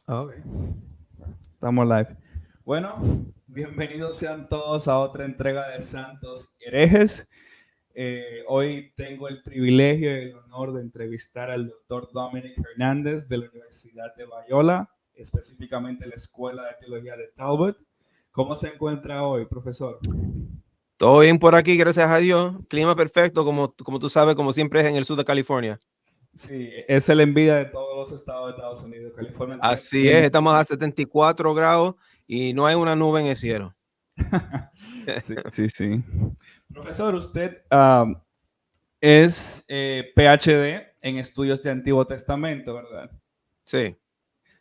Ok, estamos live. Bueno, bienvenidos sean todos a otra entrega de Santos Herejes. Hoy tengo el privilegio y el honor de entrevistar al doctor Dominic Hernández de la Universidad de Biola, específicamente la Escuela de Teología de Talbot. ¿Cómo se encuentra hoy, profesor? Todo bien por aquí, gracias a Dios. Clima perfecto, como tú sabes, como siempre es en el sur de California. Sí, es el envidia de todos los estados de Estados Unidos. California Así tiene es, mucho estamos a calor. 74 grados y no hay una nube en el cielo. Sí, sí, sí. Profesor, usted es PhD en estudios de Antiguo Testamento, ¿verdad? Sí,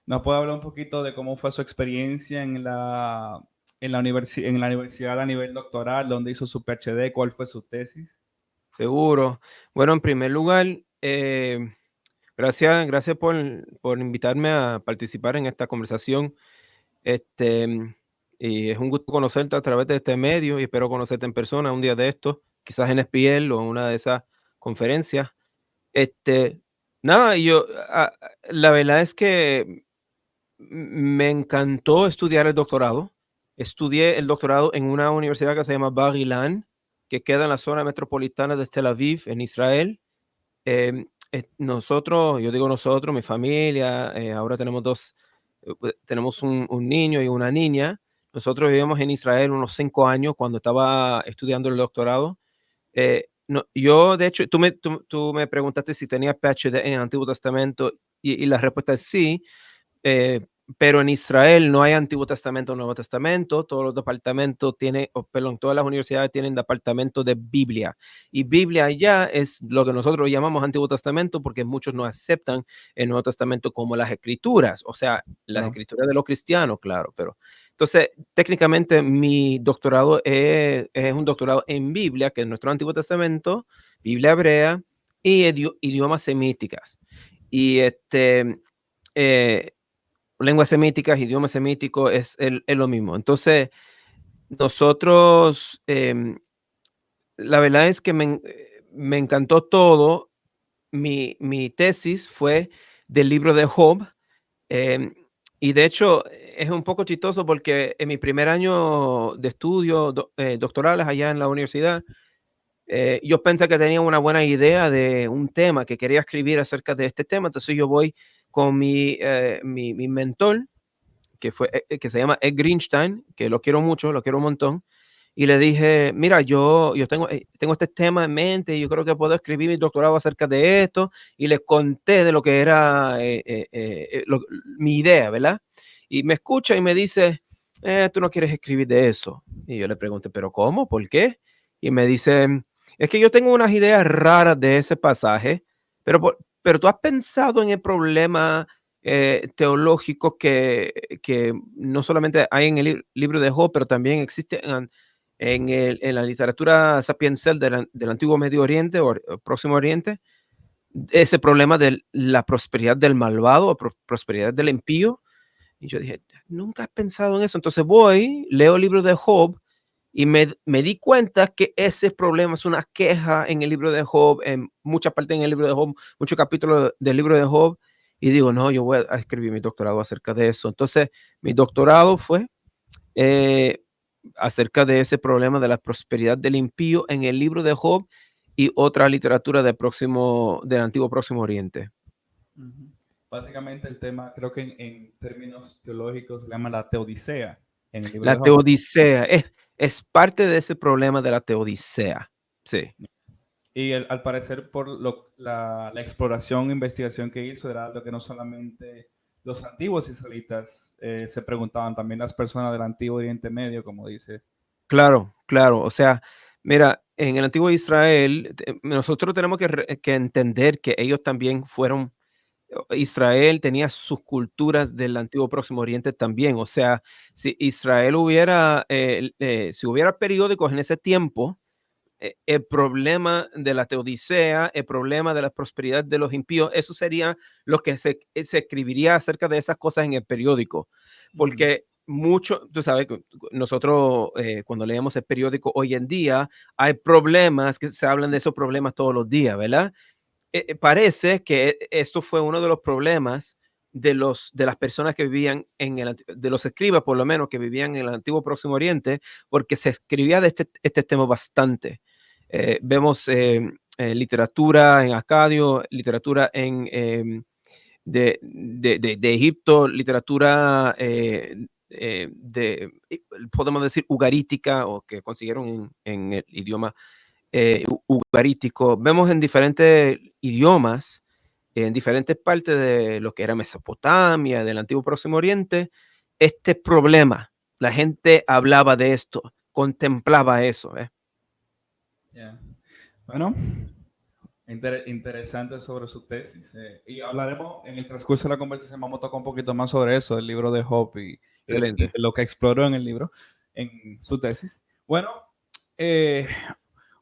¿Nos puede hablar un poquito de cómo fue su experiencia en la universidad a nivel doctoral, dónde hizo su PhD, cuál fue su tesis? seguro. Bueno, en primer lugar, gracias por invitarme a participar en esta conversación. Este, y es un gusto conocerte a través de este medio y espero conocerte en persona un día de estos, quizás en SPL o en una de esas conferencias. Este, nada, la verdad es que me encantó estudiar el doctorado. Estudié el doctorado en una universidad que se llama Bar Ilan, que queda en la zona metropolitana de Tel Aviv, en Israel. Nosotros, yo digo nosotros, mi familia, ahora tenemos un niño y una niña. Nosotros vivimos en Israel unos 5 años cuando estaba estudiando el doctorado. No, yo, de hecho, tú me preguntaste si tenía PhD en el Antiguo Testamento y la respuesta es sí. Eh, pero en Israel no hay Antiguo Testamento o Nuevo Testamento. Todos los departamentos tienen, perdón, todas las universidades tienen departamento de Biblia. Y Biblia ya es lo que nosotros llamamos Antiguo Testamento porque muchos no aceptan el Nuevo Testamento como las escrituras, o sea, las Claro. escrituras de los cristianos, claro. Pero entonces, técnicamente mi doctorado es un doctorado en Biblia, que es nuestro Antiguo Testamento, Biblia hebrea y idiomas semíticas. Y eh, lenguas semíticas, idiomas semíticos, es lo mismo. Entonces, nosotros, la verdad es que me encantó todo. Mi tesis fue del libro de Job. em, y de hecho, es un poco chistoso porque en mi primer año de estudio doctorales allá en la universidad, yo pensé que tenía una buena idea de un tema, que quería escribir acerca de este tema. Entonces yo voy con mi mentor, que se llama Ed Greenstein, que lo quiero mucho, lo quiero un montón. Y le dije, mira, yo tengo este tema en mente y yo creo que puedo escribir mi doctorado acerca de esto. Y le conté de lo que era mi idea, ¿verdad? Y me escucha y me dice, tú no quieres escribir de eso. Y yo le pregunté, ¿pero cómo? ¿Por qué? Y me dice, es que yo tengo unas ideas raras de ese pasaje, pero tú has pensado en el problema teológicos que no solamente hay en el libro de Job, pero también existe en la literatura sapiencial del antiguo Medio Oriente o Próximo Oriente, ese problema de la prosperidad del malvado o prosperidad del impío. Y yo dije, nunca he pensado en eso. Entonces voy, leo el libro de Job y me di cuenta que ese problema es una queja en el libro de Job, en mucha parte en el libro de Job, muchos capítulos del libro de Job. Y digo, no, yo voy a escribir mi doctorado acerca de eso. Entonces, mi doctorado fue eh, acerca de ese problema de la prosperidad del impío en el libro de Job y otra literatura del antiguo Próximo Oriente. Ujú. Básicamente el tema, creo que en términos teológicos se llama la teodicea en el libro La de Job. teodicea es parte de ese problema de la teodicea. Sí. Y al parecer, por la exploración e investigación que hizo, era algo que no solamente los antiguos israelitas se preguntaban, también las personas del antiguo Oriente Medio, como dice. Claro, claro. O sea, mira, en el antiguo Israel, nosotros tenemos que entender que ellos también fueron, Israel tenía sus culturas del antiguo Próximo Oriente también. O sea, si Israel si hubiera periódicos en ese tiempo, el problema de la teodicea, el problema de la prosperidad de los impíos, eso sería lo que se escribiría acerca de esas cosas en el periódico. Ujú. Porque mucho, tú sabes, nosotros cuando leemos el periódico hoy en día, hay problemas que se hablan de esos problemas todos los días, ¿verdad? Parece que esto fue uno de los problemas de las personas que vivían de los escribas, por lo menos, que vivían en el antiguo Próximo Oriente, porque se escribía de este tema bastante. Vemos literatura en acadio, literatura de Egipto, literatura podemos decir, ugarítica, o que consiguieron en el idioma ugarítico. Vemos en diferentes idiomas, en diferentes partes de lo que era Mesopotamia, del antiguo Próximo Oriente, este problema. La gente hablaba de esto, contemplaba eso. Yeah. Bueno, interesante sobre su tesis. Y hablaremos en el transcurso de la conversación, vamos a tocar un poquito más sobre eso, el libro de Job y de lo que exploró en el libro, en su tesis. Bueno,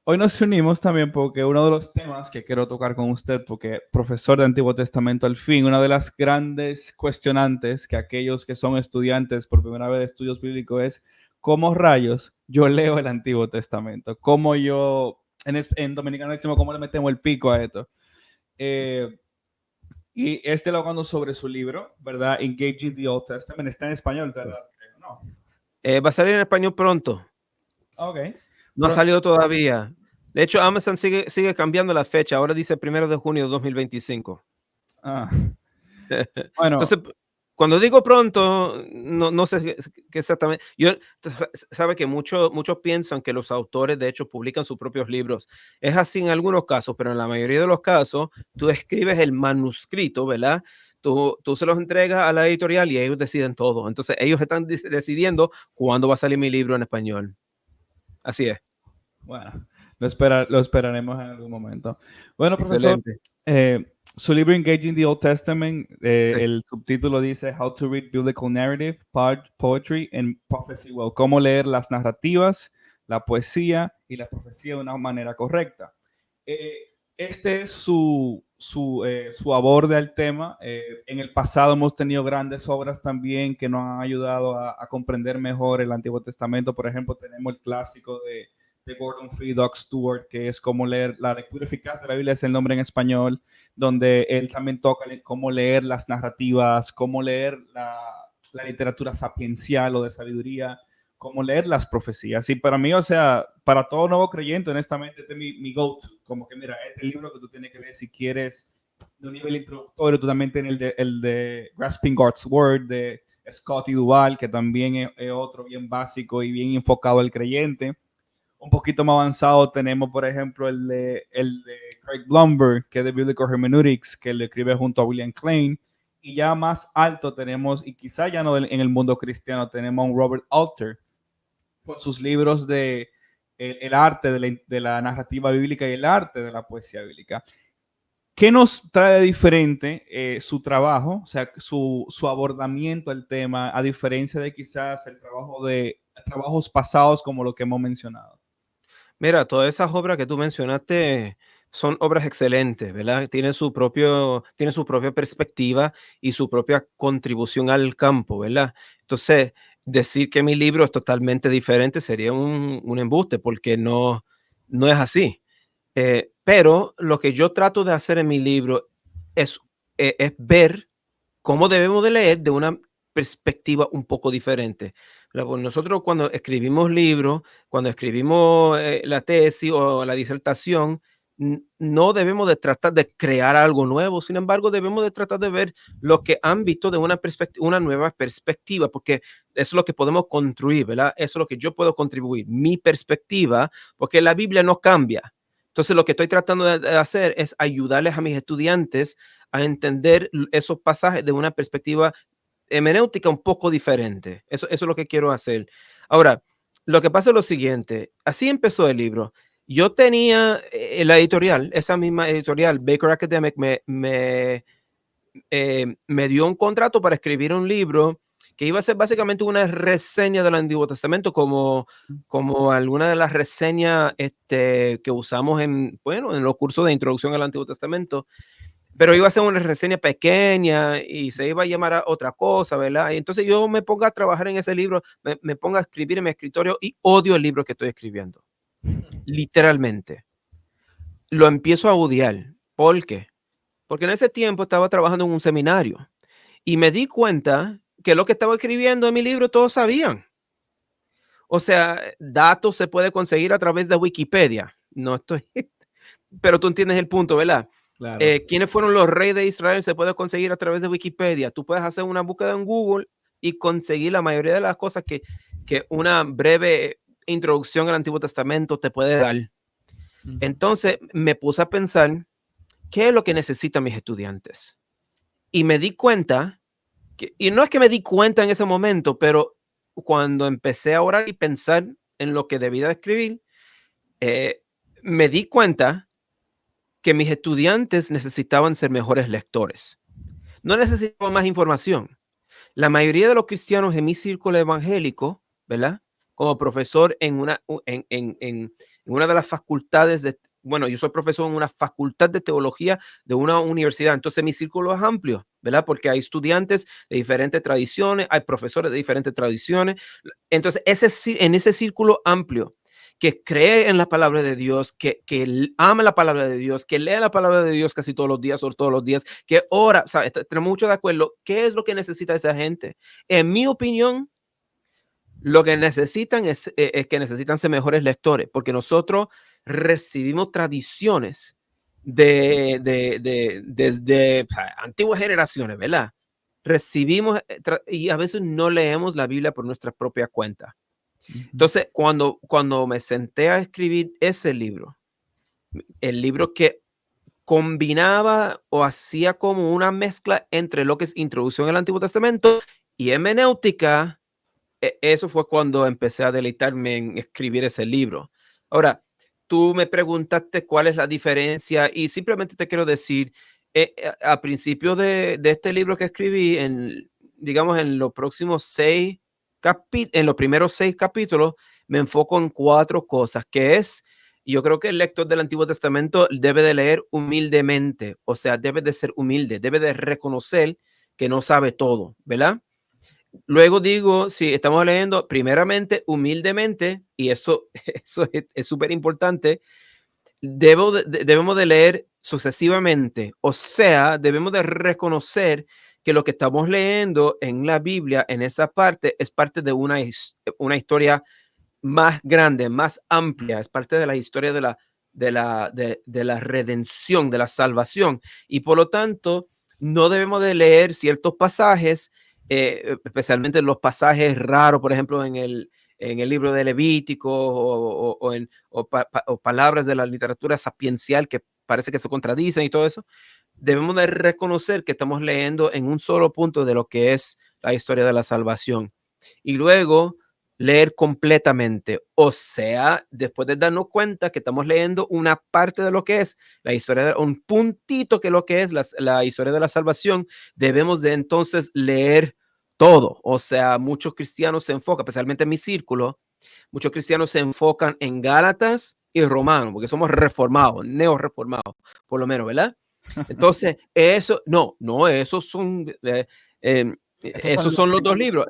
hoy nos unimos también porque uno de los temas que quiero tocar con usted, porque profesor de Antiguo Testamento al fin, una de las grandes cuestionantes que aquellos que son estudiantes por primera vez de estudios bíblicos es cómo rayos yo leo el Antiguo Testamento, cómo yo, en dominicano decimos cómo le metemos el pico a esto. Y lo hablando sobre su libro, ¿verdad? Engaging the Old Testament, está en español, ¿verdad? No. Va a salir en español pronto. Ok. No ha salido todavía. De hecho, Amazon sigue cambiando la fecha. Ahora dice 1 de junio de 2025. Bueno. Entonces, cuando digo pronto, no sé qué exactamente. Yo sabe que muchos piensan que los autores, de hecho, publican sus propios libros. Es así en algunos casos, pero en la mayoría de los casos, tú escribes el manuscrito, ¿verdad? Tú se los entregas a la editorial y ellos deciden todo. Entonces, ellos están decidiendo cuándo va a salir mi libro en español. Así es. Bueno, lo esperaremos en algún momento. Bueno, profesor, su libro Engaging the Old Testament, sí. El subtítulo dice How to Read Biblical Narrative, Poetry and Prophecy Well. Cómo leer las narrativas, la poesía y la profecía de una manera correcta. Este es su aborde al tema. En el pasado hemos tenido grandes obras también que nos han ayudado a comprender mejor el Antiguo Testamento. Por ejemplo, tenemos el clásico de Gordon Fee, Doug Stewart, que es cómo leer la lectura eficaz de la Biblia, es el nombre en español, donde él también toca cómo leer las narrativas, cómo leer la literatura sapiencial o de sabiduría, cómo leer las profecías. Y para mí, o sea, para todo nuevo creyente, honestamente, este es mi go-to. Como que, mira, este libro que tú tienes que leer si quieres de un nivel introductorio. Tú también tienes el de Grasping God's Word, de Scotty Duval, que también es otro bien básico y bien enfocado al creyente. Un poquito más avanzado tenemos, por ejemplo, el de Craig Blomberg, que es de Biblical Hermeneutics, que lo escribe junto a William Klein. Y ya más alto tenemos, y quizá ya no en el mundo cristiano, tenemos a un Robert Alter, con sus libros de el arte de la narrativa bíblica y el arte de la poesía bíblica. ¿Qué nos trae de diferente su trabajo, o sea, su abordamiento al tema, a diferencia de quizás el trabajo de trabajos pasados como lo que hemos mencionado? Mira, todas esas obras que tú mencionaste son obras excelentes, ¿verdad? Tienen su propia perspectiva y su propia contribución al campo, ¿verdad? Entonces, decir que mi libro es totalmente diferente sería un embuste, porque no es así. Pero lo que yo trato de hacer en mi libro es ver cómo debemos de leer de una perspectiva un poco diferente. Nosotros cuando escribimos libros, cuando escribimos la tesis o la disertación, no debemos de tratar de crear algo nuevo, sin embargo, debemos de tratar de ver lo que han visto de una nueva perspectiva, porque eso es lo que podemos construir, ¿verdad? Eso es lo que yo puedo contribuir, mi perspectiva, porque la Biblia no cambia. Entonces, lo que estoy tratando de hacer es ayudarles a mis estudiantes a entender esos pasajes de una perspectiva hermenéutica un poco diferente. Eso es lo que quiero hacer. Ahora, lo que pasa es lo siguiente. Así empezó el libro. Yo tenía la editorial, esa misma editorial, Baker Academic, me dio un contrato para escribir un libro que iba a ser básicamente una reseña del Antiguo Testamento, como alguna de las reseñas que usamos en los cursos de introducción al Antiguo Testamento. Pero iba a ser una reseña pequeña y se iba a llamar a otra cosa, ¿verdad? Y entonces yo me pongo a trabajar en ese libro, me pongo a escribir en mi escritorio y odio el libro que estoy escribiendo. Literalmente. Lo empiezo a odiar. ¿Por qué? Porque en ese tiempo estaba trabajando en un seminario y me di cuenta que lo que estaba escribiendo en mi libro todos sabían. O sea, datos se puede conseguir a través de Wikipedia. No estoy, pero tú entiendes el punto, ¿verdad? Claro. ¿Quiénes fueron los reyes de Israel? Se puede conseguir a través de Wikipedia. Tú puedes hacer una búsqueda en Google y conseguir la mayoría de las cosas que una breve introducción al Antiguo Testamento te puede dar. Entonces me puse a pensar, ¿qué es lo que necesitan mis estudiantes? Y me di cuenta, y no es que me di cuenta en ese momento, pero cuando empecé a orar y pensar en lo que debía escribir, me di cuenta que mis estudiantes necesitaban ser mejores lectores. No necesitaban más información. La mayoría de los cristianos en mi círculo evangélico, ¿verdad? Como profesor en una de las facultades bueno, yo soy profesor en una facultad de teología de una universidad, entonces mi círculo es amplio, ¿verdad? Porque hay estudiantes de diferentes tradiciones, hay profesores de diferentes tradiciones, entonces en ese círculo amplio que cree en la palabra de Dios, que ama la palabra de Dios, que lee la palabra de Dios casi todos los días o todos los días, que ora, ¿sabes? Tenemos mucho de acuerdo. ¿Qué es lo que necesita esa gente? En mi opinión, lo que necesitan es que necesitan ser mejores lectores, porque nosotros recibimos tradiciones desde antiguas generaciones, ¿verdad? Recibimos y a veces no leemos la Biblia por nuestra propia cuenta. Entonces, cuando me senté a escribir ese libro, el libro que combinaba o hacía como una mezcla entre lo que es introducción al Antiguo Testamento y hermenéutica, eso fue cuando empecé a deleitarme en escribir ese libro. Ahora, tú me preguntaste cuál es la diferencia y simplemente te quiero decir, a principio de este libro que escribí, digamos, en los próximos en los primeros 6 capítulos, me enfoco en 4 cosas, que es, yo creo que el lector del Antiguo Testamento debe de leer humildemente, o sea, debe de ser humilde, debe de reconocer que no sabe todo, ¿verdad? Luego digo, si estamos leyendo primeramente humildemente, y eso, eso es súper importante, debemos de leer sucesivamente, o sea, debemos de reconocer que lo que estamos leyendo en la Biblia, en esa parte, es parte de una historia más grande, más amplia, es parte de la historia de la redención, de la salvación, y por lo tanto, no debemos de leer ciertos pasajes, especialmente los pasajes raros, por ejemplo, en el libro de Levítico o palabras de la literatura sapiencial que parece que se contradicen y todo eso. Debemos de reconocer que estamos leyendo en un solo punto de lo que es la historia de la salvación. Y luego leer completamente, o sea, después de darnos cuenta que estamos leyendo una parte de lo que es la historia, un puntito que lo que es la historia de la salvación, debemos de entonces leer todo. O sea, muchos cristianos se enfocan, especialmente en mi círculo, muchos cristianos se enfocan en Gálatas y Romanos, porque somos reformados, neoreformados, por lo menos, ¿verdad? Entonces, esos son, esos son los 2 libros.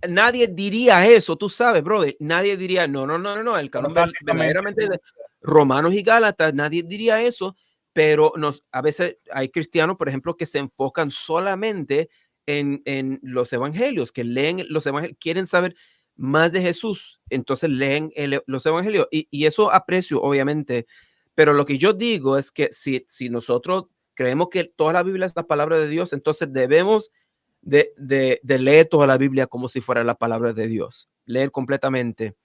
Nadie diría eso, tú sabes, brother. Nadie diría, no, el Pero canon básicamente, verdaderamente de Romanos y Gálatas, nadie diría eso, pero a veces hay cristianos, por ejemplo, que se enfocan solamente en los evangelios, que leen los evangelios, quieren saber más de Jesús, entonces leen los evangelios y eso aprecio, obviamente, pero lo que yo digo es que si nosotros creemos que toda la Biblia es la palabra de Dios, entonces debemos de leer toda la Biblia como si fuera la palabra de Dios, leer completamente.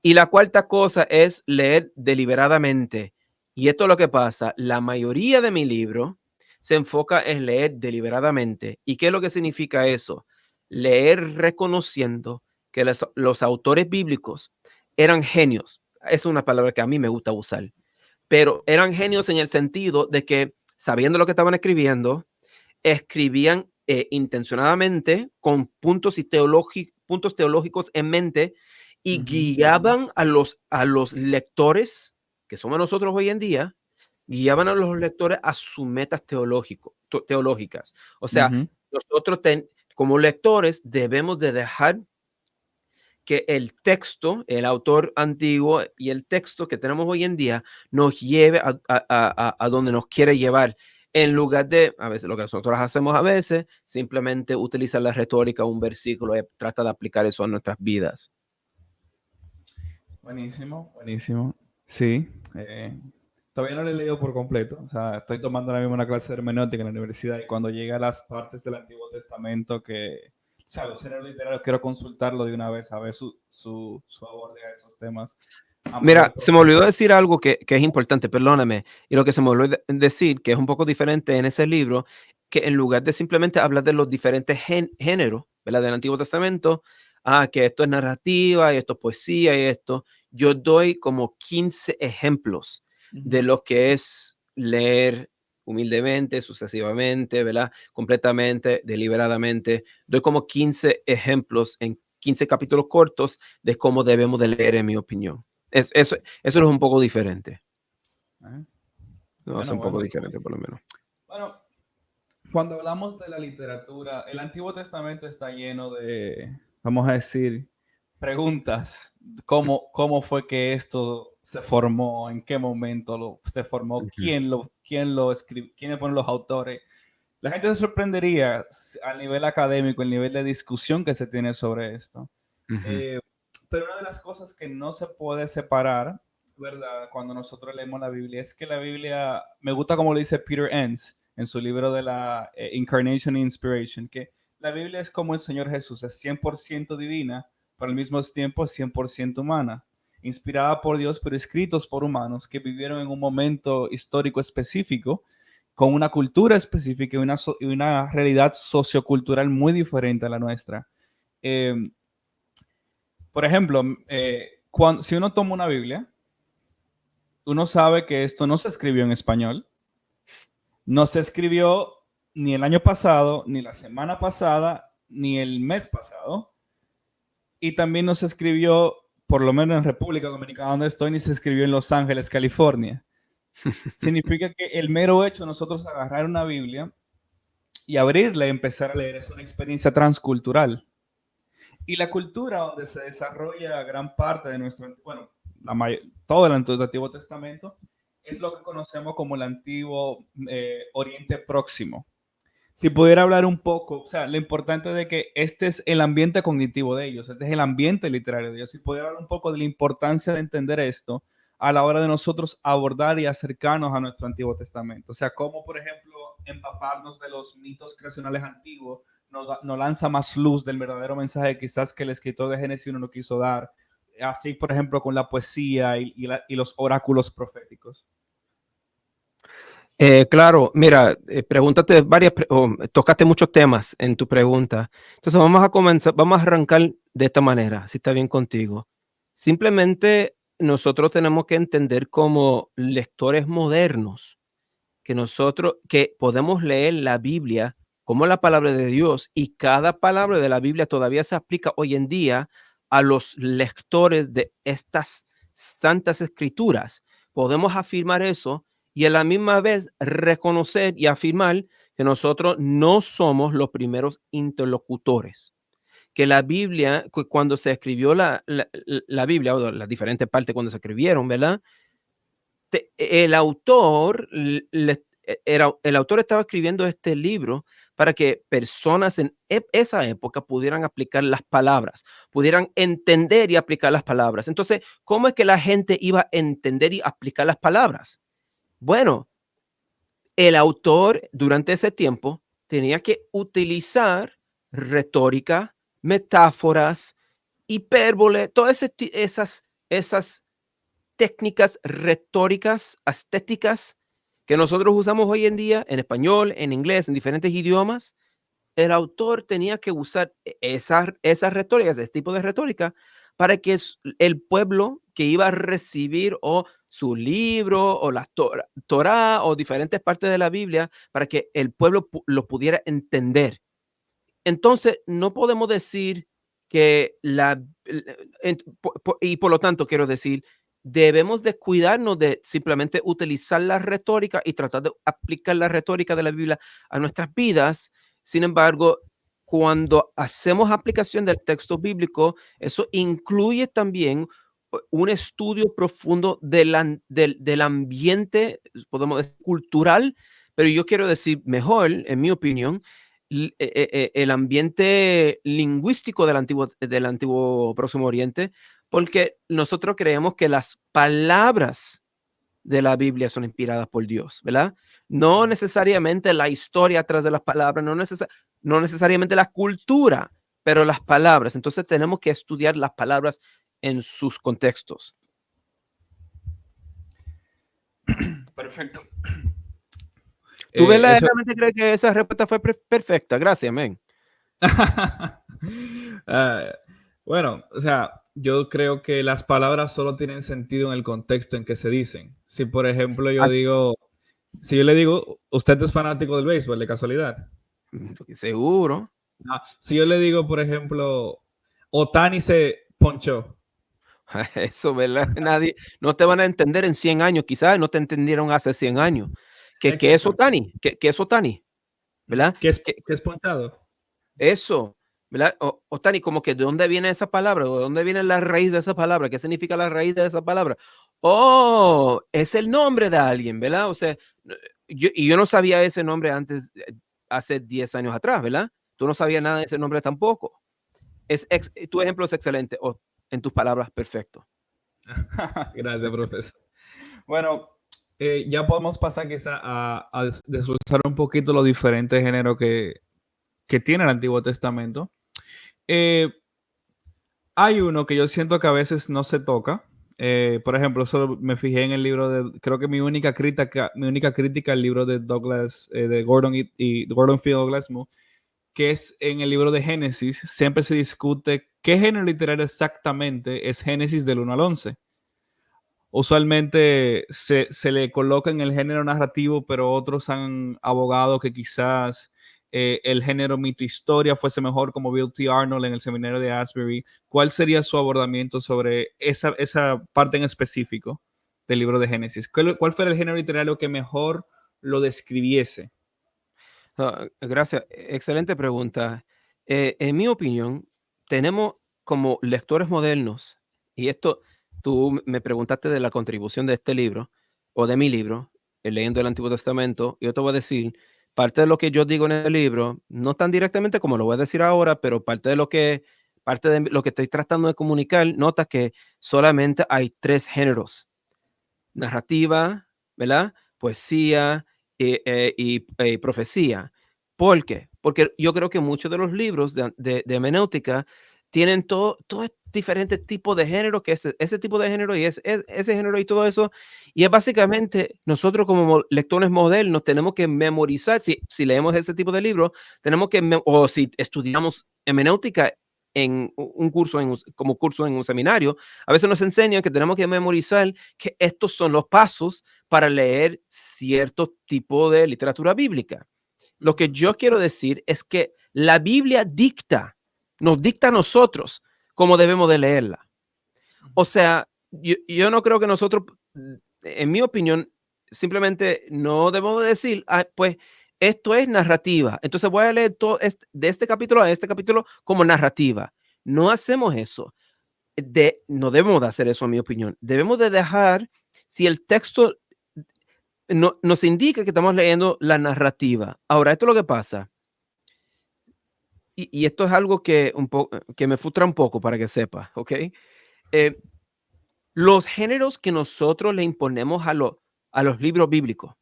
Y la cuarta cosa es leer deliberadamente. Y esto es lo que pasa. La mayoría de mi libro se enfoca en leer deliberadamente. ¿Y qué es lo que significa eso? Leer reconociendo que los autores bíblicos eran genios. Es una palabra que a mí me gusta usar, pero eran genios en el sentido de que sabiendo lo que estaban escribiendo, escribían intencionadamente con puntos teológicos en mente y guiaban a los lectores, que somos nosotros hoy en día, guiaban a los lectores a sus metas teológicas. O sea, nosotros como lectores debemos de dejar que el texto, el autor antiguo y el texto que tenemos hoy en día nos lleve a donde nos quiere llevar. en lugar de, a veces, lo que nosotros hacemos a veces, simplemente utilizar la retórica, un versículo, y trata de aplicar eso a nuestras vidas. Buenísimo, buenísimo. Sí, todavía no lo he leído por completo. O sea, estoy tomando ahora mismo una clase de hermenéutica en la universidad y cuando llega a las partes del Antiguo Testamento que, o sea, los géneros literarios, quiero consultarlo de una vez, a ver su aborde a esos temas a mayor Mira, se me profundidad. olvidó decir algo que es importante, perdóname. Y lo que se me olvidó decir, que es un poco diferente en ese libro, que en lugar de simplemente hablar de los diferentes géneros, ¿verdad? Del Antiguo Testamento, que esto es narrativa y esto es poesía y esto, yo doy como 15 ejemplos de Ujú. lo que es leer humildemente, sucesivamente, ¿verdad? Completamente, deliberadamente. Doy como 15 ejemplos en 15 capítulos cortos de cómo debemos de leer, en mi opinión. Eso es un poco diferente. ¿Eh? No, es Bueno, un poco bueno. diferente, por lo menos. Bueno, cuando hablamos de la literatura, el Antiguo Testamento está lleno de, vamos a decir, preguntas. ¿Cómo fue que esto se formó? ¿En qué momento se formó? Ujú, ¿Quién lo escribió? ¿Quiénes fueron los autores? La gente se sorprendería al nivel académico, el nivel de discusión que se tiene sobre esto. ujú, Eh, pero una de las cosas que no se puede separar, ¿verdad? Cuando nosotros leemos la Biblia, es que la Biblia, me gusta como lo dice Peter Enns en su libro de la Incarnation and Inspiration, que la Biblia es como el Señor Jesús, es 100% divina, pero al mismo tiempo es 100% humana, inspirada por Dios, pero escritos por humanos que vivieron en un momento histórico específico, con una cultura específica y una realidad sociocultural muy diferente a la nuestra. Eh, por ejemplo, si uno toma una Biblia, uno sabe que esto no se escribió en español, no se escribió ni el año pasado, ni la semana pasada, ni el mes pasado, y también no se escribió, por lo menos en República Dominicana donde estoy, ni se escribió en Los Ángeles, California. Significa que el mero hecho de nosotros agarrar una Biblia y abrirla y empezar a leer es una experiencia transcultural. Y la cultura donde se desarrolla gran parte de nuestro, bueno, todo el Antiguo Testamento, es lo que conocemos como el antiguo Oriente Próximo. Si pudiera hablar un poco, o sea, lo importante de que este es el ambiente cognitivo de ellos, este es el ambiente literario de ellos. Si pudiera hablar un poco de la importancia de entender esto a la hora de nosotros abordar y acercarnos a nuestro Antiguo Testamento. O sea, cómo, por ejemplo, empaparnos de los mitos creacionales antiguos nos lanza más luz del verdadero mensaje quizás que el escritor de Génesis no quiso dar. Así, por ejemplo, con la poesía y los oráculos proféticos. Claro, mira, pregúntate tocaste muchos temas en tu pregunta. Entonces vamos a comenzar, vamos a arrancar de esta manera, si está bien contigo. Simplemente nosotros tenemos que entender como lectores modernos que podemos leer la Biblia como la palabra de Dios, y cada palabra de la Biblia todavía se aplica hoy en día a los lectores de estas santas escrituras. Podemos afirmar eso y a la misma vez reconocer y afirmar que nosotros no somos los primeros interlocutores. Que la Biblia, cuando se escribió la Biblia, o las diferentes partes cuando se escribieron, ¿verdad? El autor, el autor estaba escribiendo este libro para que personas en esa época pudieran aplicar las palabras, pudieran entender y aplicar las palabras. Entonces, ¿cómo es que la gente iba a entender y aplicar las palabras? Bueno, el autor durante ese tiempo tenía que utilizar retórica, metáforas, hipérbole, todas esas técnicas retóricas, estéticas que nosotros usamos hoy en día en español, en inglés, en diferentes idiomas. El autor tenía que usar esas retóricas, ese tipo de retórica, para que el pueblo que iba a recibir o su libro o la Torá o diferentes partes de la Biblia, para que el pueblo lo pudiera entender. Entonces, no podemos decir que y por lo tanto, quiero decir, debemos de cuidarnos de simplemente utilizar la retórica y tratar de aplicar la retórica de la Biblia a nuestras vidas. Sin embargo, cuando hacemos aplicación del texto bíblico, eso incluye también un estudio profundo del ambiente, podemos decir, cultural, pero yo quiero decir mejor, en mi opinión, el ambiente lingüístico del antiguo Próximo Oriente, porque nosotros creemos que las palabras de la Biblia son inspiradas por Dios, ¿verdad? No necesariamente la historia atrás de las palabras, no necesariamente la cultura, pero las palabras. Entonces tenemos que estudiar las palabras en sus contextos. Perfecto. ¿Tú Eso. verdaderamente crees que esa respuesta fue perfecta? Gracias, men. Ah, bueno, o sea, yo creo que las palabras solo tienen sentido en el contexto en que se dicen. Si, por ejemplo, si yo le digo, usted es fanático del béisbol, de casualidad. Seguro. Si yo le digo, por ejemplo, Otani se ponchó. Eso, ¿verdad? Nadie, no te van a entender en 100 años, quizás no te entendieron hace 100 años. ¿Qué es Exacto. Otani? ¿Qué es Otani? ¿Verdad? ¿Qué es ponchado? Eso, ¿verdad? Otani, como que ¿de dónde viene esa palabra? ¿De dónde viene la raíz de esa palabra? ¿Qué significa la raíz de esa palabra? Oh, es el nombre de alguien, ¿verdad? O sea, yo no sabía ese nombre antes, hace 10 años atrás, ¿verdad? Tú no sabías nada de ese nombre tampoco. Tu ejemplo es excelente, en tus palabras, perfecto. Gracias, profesor. Bueno, ya podemos pasar quizá a desglosar un poquito los diferentes géneros que tiene el Antiguo Testamento. Hay uno que yo siento que a veces no se toca. Por ejemplo, solo me fijé en el libro creo que mi única crítica al libro de Douglas, de Gordon y Gordon Field Douglas Moo, que es en el libro de Génesis, siempre se discute qué género literario exactamente es Génesis del 1 al 11. Usualmente se le coloca en el género narrativo, pero otros han abogado que quizás el género mito-historia fuese mejor, como Bill T. Arnold en el seminario de Asbury. ¿Cuál sería su abordamiento sobre esa parte en específico del libro de Génesis? ¿Cuál fue el género literario que mejor lo describiese? Gracias. Excelente pregunta. En mi opinión, tenemos como lectores modernos, y esto tú me preguntaste de la contribución de este libro o de mi libro, leyendo el Antiguo Testamento, y yo te voy a decir, parte de lo que yo digo en el libro, no tan directamente como lo voy a decir ahora, pero parte de lo que estoy tratando de comunicar, nota que solamente hay 3 géneros: narrativa, ¿verdad? Poesía y profecía. ¿Por qué? Porque yo creo que muchos de los libros de hermenéutica tienen todo diferentes tipos de género, que ese tipo de género y ese género y todo eso. Y es básicamente nosotros como lectores modernos tenemos que memorizar, si leemos ese tipo de libros, tenemos que, o si estudiamos hermenéutica en un curso, como curso en un seminario, a veces nos enseñan que tenemos que memorizar que estos son los pasos para leer cierto tipo de literatura bíblica. Lo que yo quiero decir es que la Biblia nos dicta a nosotros cómo debemos de leerla. O sea, yo no creo que nosotros, en mi opinión, simplemente no debemos de decir, pues esto es narrativa. Entonces voy a leer todo de este capítulo a este capítulo como narrativa. No hacemos eso. No debemos de hacer eso, en mi opinión. Debemos de dejar, si el texto nos indica que estamos leyendo la narrativa. Ahora, esto es lo que pasa. Y esto es algo que me frustra un poco, para que sepa, ¿ok? Los géneros que nosotros le imponemos a los libros bíblicos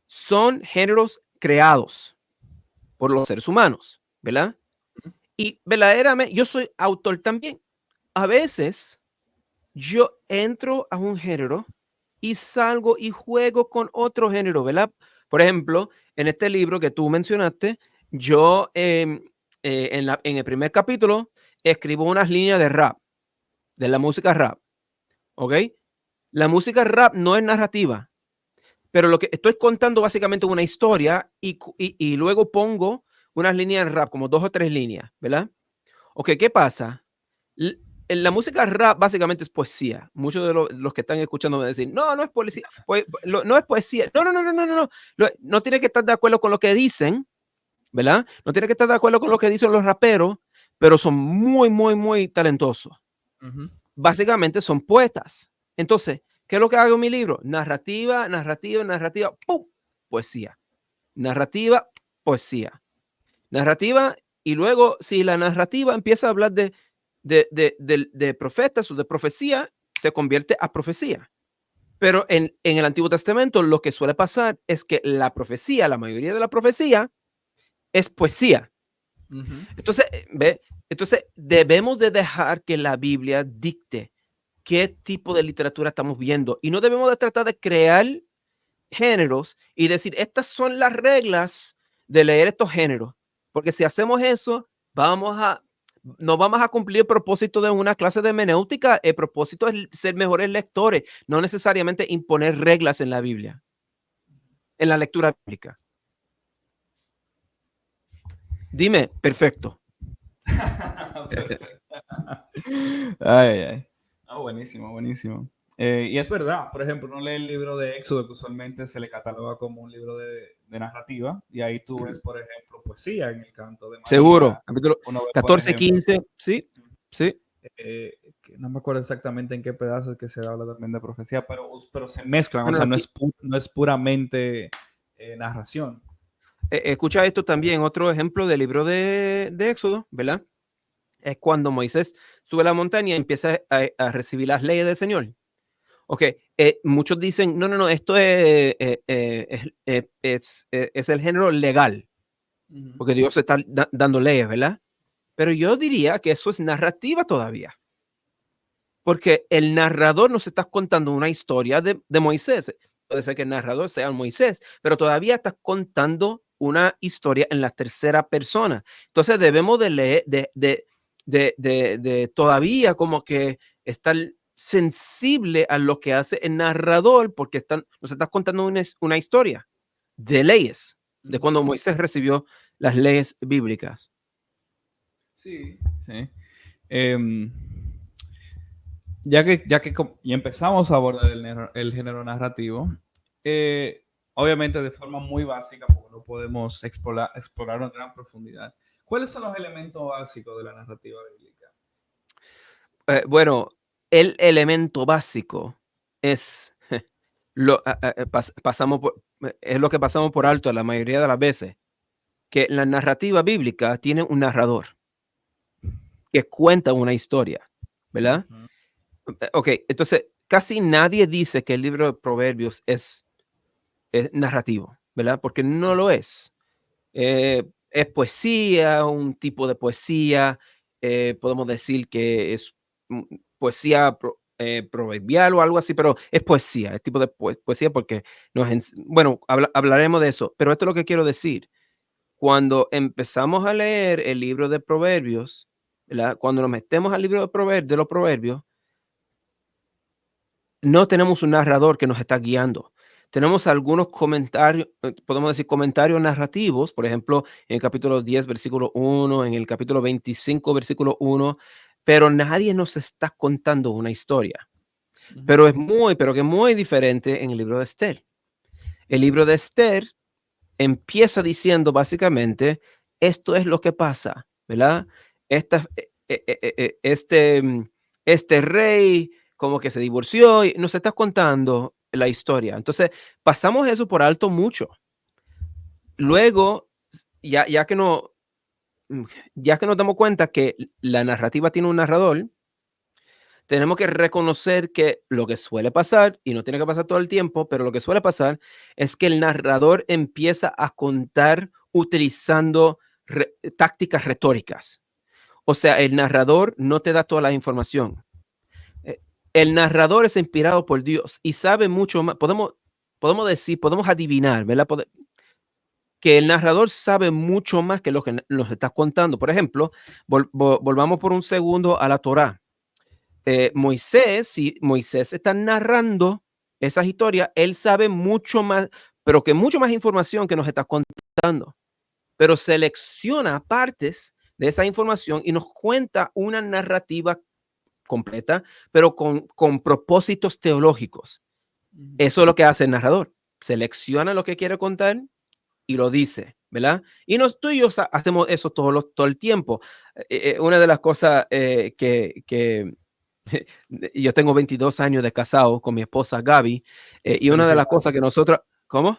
son géneros creados por los seres humanos, ¿verdad? Y verdaderamente, yo soy autor también. A veces yo entro a un género y salgo y juego con otro género, ¿verdad? Por ejemplo, en este libro que tú mencionaste, yo en el primer capítulo escribo unas líneas de rap, de la música rap, ¿ok? La música rap no es narrativa, pero lo que estoy contando básicamente es una historia y luego pongo unas líneas de rap, como 2 o 3 líneas, ¿verdad? Ok, ¿qué pasa? La música rap básicamente es poesía. Muchos de los que están escuchando me dicen, no, no es poesía, no es poesía. No, no, no, no, no, no. No tiene que estar de acuerdo con lo que dicen, ¿verdad? No tiene que estar de acuerdo con lo que dicen los raperos, pero son muy, muy, muy talentosos. Básicamente son poetas. Entonces, ¿qué es lo que hago en mi libro? Narrativa, narrativa, narrativa. ¡Pum! poesía. Narrativa, poesía. Narrativa, y luego si la narrativa empieza a hablar de profetas o de profecía, se convierte a profecía. Pero en el Antiguo Testamento lo que suele pasar es que la profecía, la mayoría de la profecía, es poesía. Entonces, entonces debemos de dejar que la Biblia dicte qué tipo de literatura estamos viendo, y no debemos de tratar de crear géneros y decir, estas son las reglas de leer estos géneros, porque si hacemos eso, no vamos a cumplir el propósito de una clase de hermenéutica. El propósito es ser mejores lectores, no necesariamente imponer reglas en la Biblia, en la lectura bíblica. Dime, perfecto. Ay, ay. Buenísimo, buenísimo. Y es verdad, por ejemplo, uno lee el libro de Éxodo, que usualmente se le cataloga como un libro de narrativa, y ahí tú ves, por ejemplo, poesía en el canto de María. Seguro, capítulo Uno ve, 14, ejemplo, 15, sí, sí. Que no me acuerdo exactamente en qué pedazo es que se habla también de profecía, pero se mezclan, Bueno, o sea, no es puramente narración. Escucha esto también, otro ejemplo del libro de Éxodo, ¿verdad? Es cuando Moisés sube a la montaña y empieza a recibir las leyes del Señor. Ok, muchos dicen, no, esto es el género legal, porque Dios está dando leyes, ¿verdad? Pero yo diría que eso es narrativa todavía, porque el narrador nos está contando una historia de Moisés. Puede ser que el narrador sea Moisés, pero todavía está contando una historia en la tercera persona. Entonces debemos de leer, de todavía como que estar sensible a lo que hace el narrador, porque nos está contando una historia de leyes, de cuando Moisés recibió las leyes bíblicas. Sí, sí. Ya que ya empezamos a abordar el género narrativo, obviamente de forma muy básica, porque no podemos explorar en gran profundidad. ¿Cuáles son los elementos básicos de la narrativa bíblica? Bueno, el elemento básico es es lo que pasamos por alto la mayoría de las veces, que la narrativa bíblica tiene un narrador que cuenta una historia, ¿verdad? Ok, entonces casi nadie dice que el libro de Proverbios es narrativo, ¿verdad? Porque no lo es. Es poesía, un tipo de poesía, podemos decir que es poesía proverbial o algo así, pero es poesía, es tipo de poesía porque bueno, hablaremos de eso, pero esto es lo que quiero decir. Cuando empezamos a leer el libro de Proverbios, ¿verdad? Cuando nos metemos al libro de los Proverbios, no tenemos un narrador que nos está guiando. Tenemos algunos comentarios, podemos decir comentarios narrativos, por ejemplo, en el capítulo 10, versículo 1, en el capítulo 25, versículo 1, pero nadie nos está contando una historia. Pero que es muy diferente en el libro de Esther. El libro de Esther empieza diciendo básicamente, esto es lo que pasa, ¿verdad? Este rey como que se divorció y nos está contando la historia. Entonces, pasamos eso por alto mucho. Luego, ya que nos damos cuenta que la narrativa tiene un narrador, tenemos que reconocer que lo que suele pasar, y no tiene que pasar todo el tiempo, pero lo que suele pasar es que el narrador empieza a contar utilizando tácticas retóricas. O sea, el narrador no te da toda la información. El narrador es inspirado por Dios y sabe mucho más. Podemos decir, podemos adivinar, ¿verdad? Que el narrador sabe mucho más que lo que nos está contando. Por ejemplo, volvamos por un segundo a la Torá. Si Moisés está narrando esas historias, él sabe mucho más, pero que mucho más información que nos está contando, pero selecciona partes de esa información y nos cuenta una narrativa completa, pero con propósitos teológicos. Eso es lo que hace el narrador. Selecciona lo que quiere contar y lo dice, ¿verdad? Y tú y yo hacemos eso todo el tiempo. Una de las cosas que yo tengo 22 años de casado con mi esposa Gaby, y una de las cosas que nosotros, ¿cómo?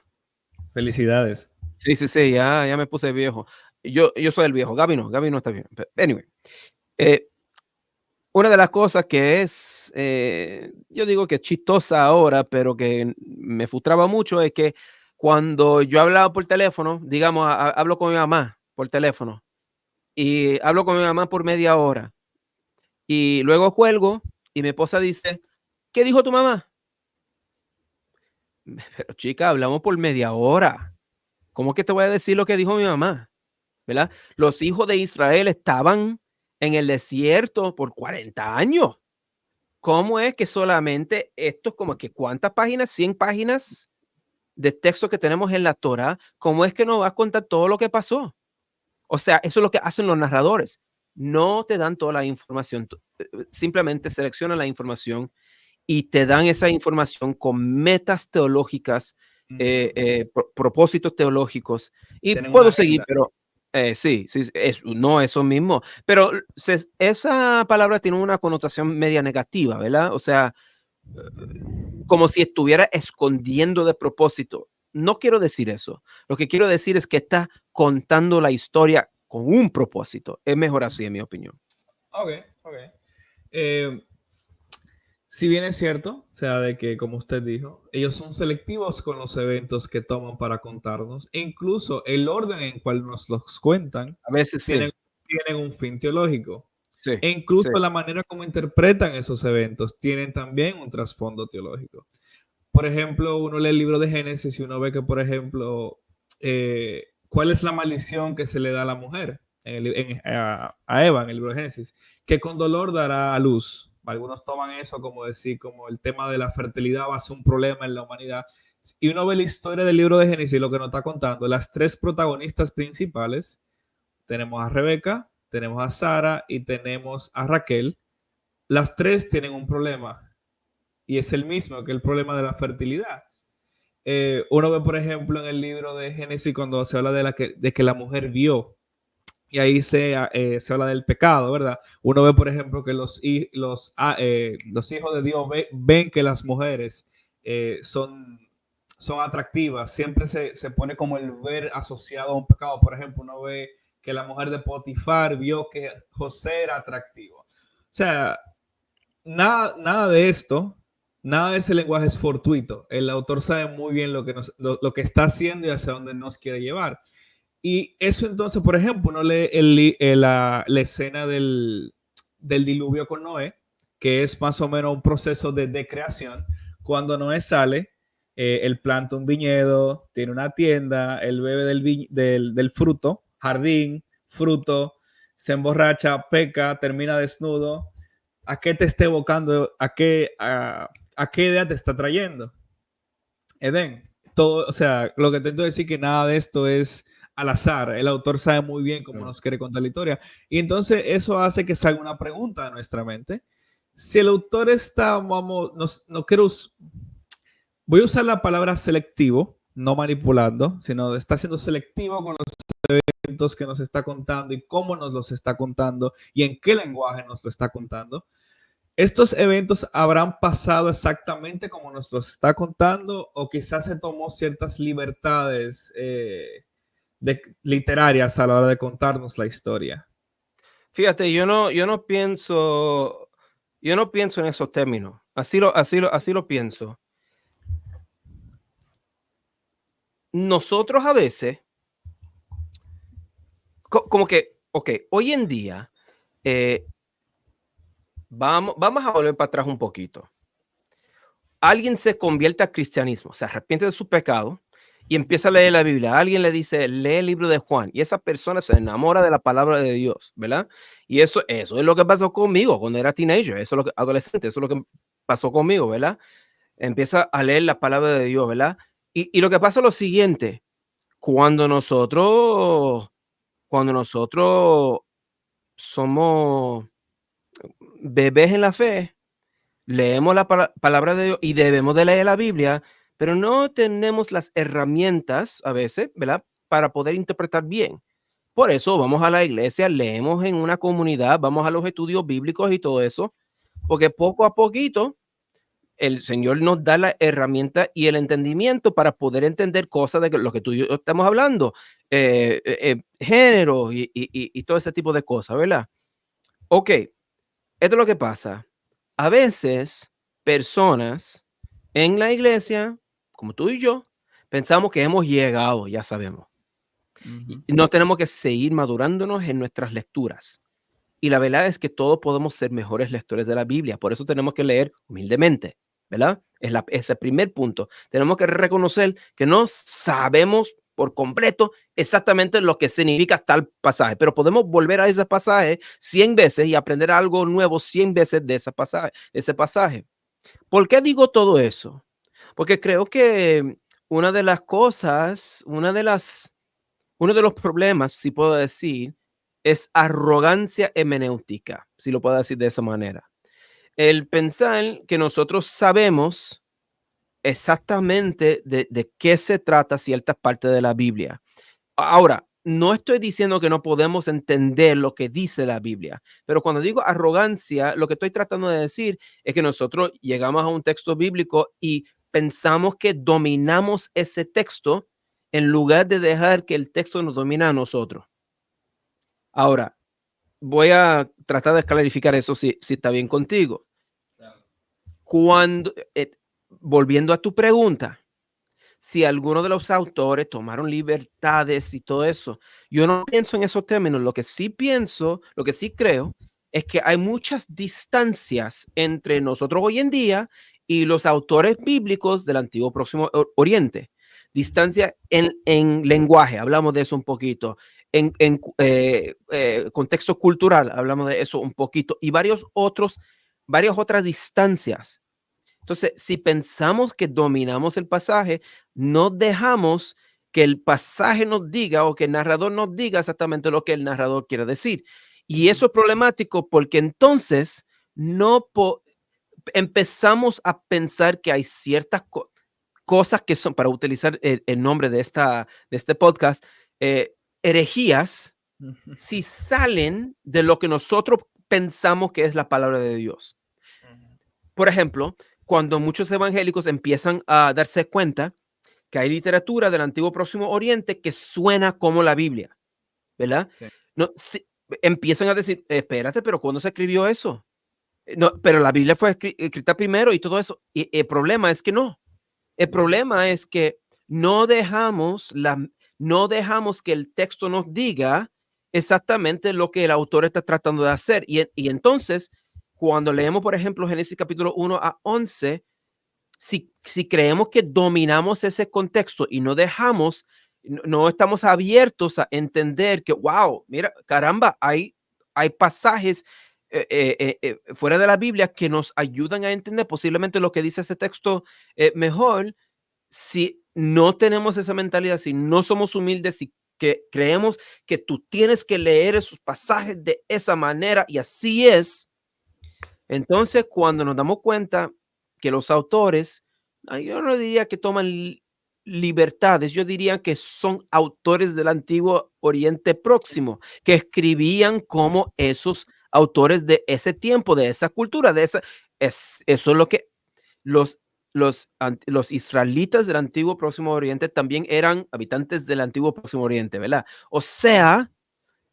Felicidades. Sí, sí, sí, ya me puse viejo. Yo soy el viejo. Gaby no está bien. Anyway, eh, una de las cosas que es, yo digo que es chistosa ahora, pero que me frustraba mucho, es que cuando yo hablaba por teléfono, digamos, hablo con mi mamá por teléfono y hablo con mi mamá por media hora y luego cuelgo y mi esposa dice, ¿qué dijo tu mamá? Pero chica, hablamos por media hora. ¿Cómo que te voy a decir lo que dijo mi mamá? ¿Verdad? Los hijos de Israel estaban en el desierto por 40 años. ¿Cómo es que solamente esto es como que cuántas páginas, 100 páginas de texto que tenemos en la Torá? ¿Cómo es que nos va a contar todo lo que pasó? O sea, eso es lo que hacen los narradores. No te dan toda la información, simplemente seleccionan la información y te dan esa información con metas teológicas, propósitos teológicos. Y Tienen una puedo seguir, agenda. pero sí, sí, no eso mismo. Pero esa palabra tiene una connotación media negativa, ¿verdad? O sea, como si estuviera escondiendo de propósito. No quiero decir eso. Lo que quiero decir es que está contando la historia con un propósito. Es mejor así, en mi opinión. Ok, ok. Eh, si bien es cierto, o sea, de que, como usted dijo, ellos son selectivos con los eventos que toman para contarnos, e incluso el orden en cual nos los cuentan A veces tienen, sí, tienen un fin teológico. sí, E sí. incluso la manera como interpretan esos eventos tienen también un trasfondo teológico. Por ejemplo, uno lee el libro de Génesis y uno ve que, por ejemplo, ¿cuál es la maldición que se le da a la mujer a Eva en el libro de Génesis? Que con dolor dará a luz. Algunos toman eso como decir, como el tema de la fertilidad va a ser un problema en la humanidad. Y uno ve la historia del libro de Génesis, lo que nos está contando, las tres protagonistas principales, tenemos a Rebeca, tenemos a Sara y tenemos a Raquel. Las tres tienen un problema y es el mismo que el problema de la fertilidad. Uno ve, por ejemplo, en el libro de Génesis cuando se habla de que la mujer vio, y ahí se habla del pecado, ¿verdad? Uno ve, por ejemplo, que los hijos de Dios ven que las mujeres son atractivas, siempre se pone como el ver asociado a un pecado. Por ejemplo, uno ve que la mujer de Potifar vio que José era atractivo. O sea, nada de esto, nada de ese lenguaje es fortuito. El autor sabe muy bien lo que está haciendo y hacia dónde nos quiere llevar. Y eso entonces, por ejemplo, uno lee la escena del diluvio con Noé, que es más o menos un proceso de creación. Cuando Noé sale, él planta un viñedo, tiene una tienda, él bebe del fruto, jardín, fruto, se emborracha, peca, termina desnudo. ¿A qué te está evocando? ¿A qué idea te está trayendo? Edén. Todo, o sea, lo que intento decir que nada de esto es al azar. El autor sabe muy bien cómo nos quiere contar la historia. Y entonces eso hace que salga una pregunta de nuestra mente. Si el autor está, no quiero, voy a usar la palabra selectivo, no manipulando, sino está siendo selectivo con los eventos que nos está contando y cómo nos los está contando y en qué lenguaje nos lo está contando. ¿Estos eventos habrán pasado exactamente como nos los está contando o quizás se tomó ciertas libertades literarias a la hora de contarnos la historia? Fíjate, yo no pienso en esos términos. Así lo pienso. Nosotros a veces, como que, ok, hoy en día, eh, vamos a volver para atrás un poquito. Alguien se convierte al cristianismo, se arrepiente de su pecado y empieza a leer la Biblia. Alguien le dice, lee el libro de Juan, y esa persona se enamora de la palabra de Dios, ¿verdad? Y eso es lo que pasó conmigo cuando era teenager, eso es lo que, adolescente, eso es lo que pasó conmigo, ¿verdad? Empieza a leer la palabra de Dios, ¿verdad? Y lo que pasa es lo siguiente, cuando nosotros somos bebés en la fe, leemos la palabra de Dios y debemos de leer la Biblia, pero no tenemos las herramientas a veces, ¿verdad? Para poder interpretar bien. Por eso vamos a la iglesia, leemos en una comunidad, vamos a los estudios bíblicos y todo eso, porque poco a poquito el Señor nos da la herramienta y el entendimiento para poder entender cosas de lo que tú y yo estamos hablando, género y todo ese tipo de cosas, ¿verdad? Ok, esto es lo que pasa. A veces, personas en la iglesia, como tú y yo, pensamos que hemos llegado, ya sabemos. Y Ujú. no tenemos que seguir madurándonos en nuestras lecturas. Y la verdad es que todos podemos ser mejores lectores de la Biblia. Por eso tenemos que leer humildemente, ¿verdad? Es el primer punto. Tenemos que reconocer que no sabemos por completo exactamente lo que significa tal pasaje, pero podemos volver a ese pasaje 100 veces y aprender algo nuevo 100 veces de ese pasaje. ¿Por qué digo todo eso? Porque creo que una de las cosas, uno de los problemas, si puedo decir, es arrogancia hermenéutica, si lo puedo decir de esa manera. El pensar que nosotros sabemos exactamente de qué se trata cierta parte de la Biblia. Ahora, no estoy diciendo que no podemos entender lo que dice la Biblia, pero cuando digo arrogancia, lo que estoy tratando de decir es que nosotros llegamos a un texto bíblico y pensamos que dominamos ese texto en lugar de dejar que el texto nos domine a nosotros. Ahora, voy a tratar de clarificar eso si está bien contigo. Claro. Cuando, volviendo a tu pregunta, si alguno de los autores tomaron libertades y todo eso, yo no pienso en esos términos. Lo que sí pienso, lo que sí creo, es que hay muchas distancias entre nosotros hoy en día y los autores bíblicos del antiguo Próximo Oriente. Distancia en lenguaje, hablamos de eso un poquito. Contexto cultural, hablamos de eso un poquito. Y varias otras distancias. Entonces, si pensamos que dominamos el pasaje, no dejamos que el pasaje nos diga o que el narrador nos diga exactamente lo que el narrador quiere decir. Y Ujú. eso es problemático porque entonces no empezamos a pensar que hay ciertas cosas que son, para utilizar el nombre de este podcast, herejías, Ujú. si salen de lo que nosotros pensamos que es la palabra de Dios. Por ejemplo, cuando muchos evangélicos empiezan a darse cuenta que hay literatura del antiguo Próximo Oriente que suena como la Biblia, ¿verdad? Sí. No, empiezan a decir, espérate, pero ¿cuándo se escribió eso? No, pero la Biblia fue escrita primero y todo eso. Y el problema es que no. El problema es que no dejamos, no dejamos que el texto nos diga exactamente lo que el autor está tratando de hacer. Y entonces, cuando leemos, por ejemplo, Génesis capítulo 1 a 11, si creemos que dominamos ese contexto y no dejamos, no estamos abiertos a entender que, wow, mira, caramba, hay pasajes fuera de la Biblia que nos ayudan a entender posiblemente lo que dice ese texto mejor. Si no tenemos esa mentalidad, si no somos humildes, si que creemos que tú tienes que leer esos pasajes de esa manera y así es, entonces cuando nos damos cuenta que los autores, yo no diría que toman libertades, yo diría que son autores del antiguo Oriente Próximo, que escribían como esos autores de ese tiempo, de esa cultura, eso es lo que los, los israelitas del antiguo Próximo Oriente también eran habitantes del antiguo Próximo Oriente, ¿verdad? O sea,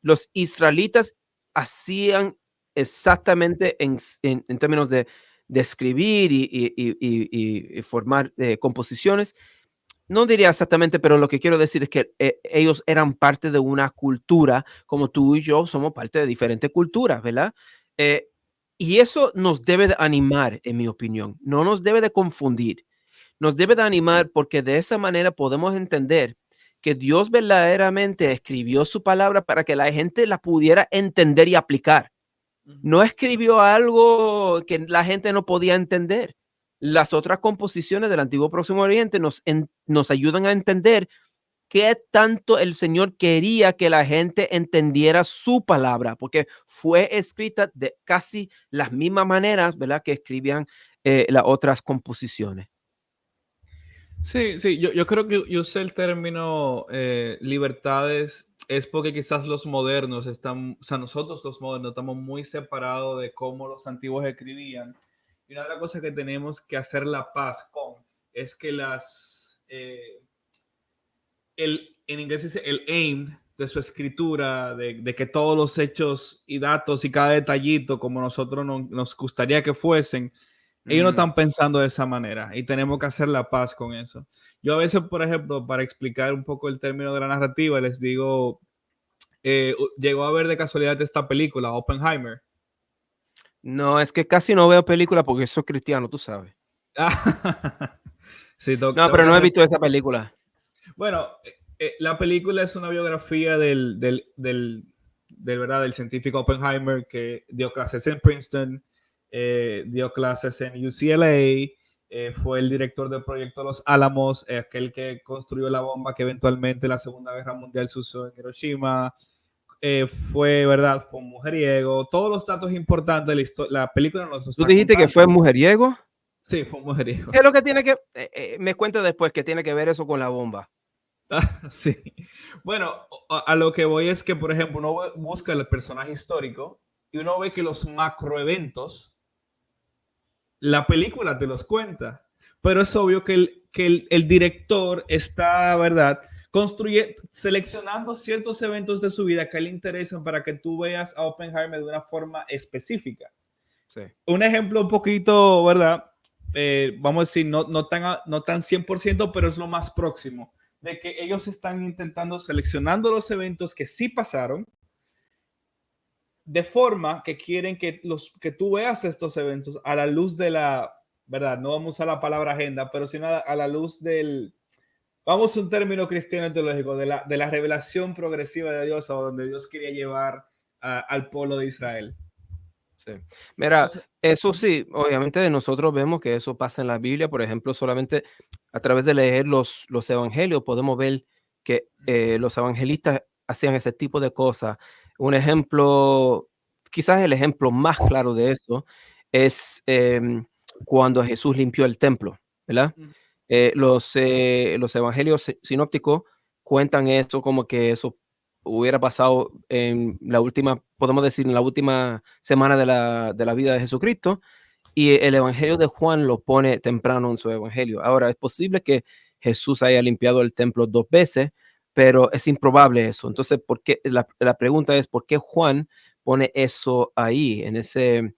los israelitas hacían exactamente en términos de escribir y formar composiciones. No diría exactamente, pero lo que quiero decir es que ellos eran parte de una cultura, como tú y yo somos parte de diferentes culturas, ¿verdad? Eh, y eso nos debe de animar, en mi opinión, no nos debe de confundir, nos debe de animar porque de esa manera podemos entender que Dios verdaderamente escribió su palabra para que la gente la pudiera entender y aplicar. Ujú. No escribió algo que la gente no podía entender. Las otras composiciones del antiguo Próximo Oriente nos ayudan a entender qué tanto el Señor quería que la gente entendiera su palabra, porque fue escrita de casi las mismas maneras, ¿verdad? Que escribían las otras composiciones. Sí, sí, yo creo que yo usé el término libertades es porque quizás los modernos están, o sea, nosotros los modernos estamos muy separados de cómo los antiguos escribían Y una de las cosas que tenemos que hacer la paz con es que en inglés dice el aim de su escritura, de que todos los hechos y datos y cada detallito, como nosotros nos gustaría que fuesen, ellos no Mm. están pensando de esa manera y tenemos que hacer la paz con eso. Yo a veces, por ejemplo, para explicar un poco el término de la narrativa, les digo, llegó a ver de casualidad esta película, Oppenheimer. No, es que casi no veo películas porque soy cristiano, tú sabes. Sí, No, pero toca. no he visto esa película. Bueno, la película es una biografía ¿verdad? Del científico Oppenheimer que dio clases en Princeton, dio clases en UCLA, fue el director del proyecto Los Álamos, aquel que construyó la bomba que eventualmente la Segunda Guerra Mundial se usó en Hiroshima. Fue, ¿verdad? Fue un mujeriego. Todos los datos importantes de la película nos Tú está dijiste que contando. fue mujeriego. Sí, fue un mujeriego. ¿Qué es lo que tiene que me cuenta después que tiene que ver eso con la bomba? Sí. Bueno, a lo que voy es que, por ejemplo, uno busca el personaje histórico y uno ve que los macroeventos, la película te los cuenta, pero es obvio que el director está, ¿verdad? Seleccionando ciertos eventos de su vida que le interesan para que tú veas a Oppenheimer de una forma específica. Sí. Un ejemplo un poquito, ¿verdad? Vamos a decir, no tan 100%, pero es lo más próximo, de que ellos están intentando seleccionando los eventos que sí pasaron, de forma que quieren que tú veas estos eventos a la luz de ¿verdad? No vamos a usar la palabra agenda, pero sino a la luz vamos a un término cristiano teológico, de la revelación progresiva de Dios a donde Dios quería llevar al pueblo de Israel. Sí. Mira, Entonces, eso sí, obviamente nosotros vemos que eso pasa en la Biblia, por ejemplo, solamente a través de leer los evangelios podemos ver que los evangelistas hacían ese tipo de cosas. Un ejemplo, quizás el ejemplo más claro de eso es cuando Jesús limpió el templo, ¿verdad? Los evangelios sinópticos cuentan esto como que eso hubiera pasado en la última, podemos decir, en la última semana de la vida de Jesucristo, y el evangelio de Juan lo pone temprano en su evangelio. Ahora, es posible que Jesús haya limpiado el templo 2 veces, pero es improbable eso. Entonces, la pregunta es, ¿por qué Juan pone eso ahí, en ese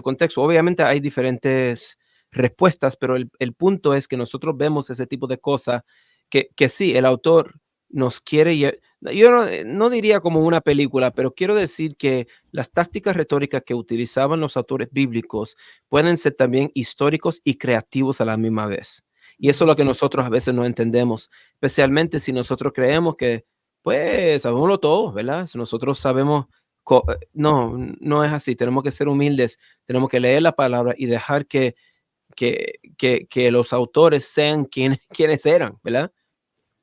contexto? Obviamente hay diferentes respuestas, pero el punto es que nosotros vemos ese tipo de cosas que sí, el autor nos quiere, yo no diría como una película, pero quiero decir que las tácticas retóricas que utilizaban los autores bíblicos pueden ser también históricos y creativos a la misma vez. Y eso es lo que nosotros a veces no entendemos, especialmente si nosotros creemos que, pues, sabemos todo, ¿verdad? Si nosotros sabemos, no, no es así, tenemos que ser humildes, tenemos que leer la palabra y dejar que los autores sean quienes eran, ¿verdad?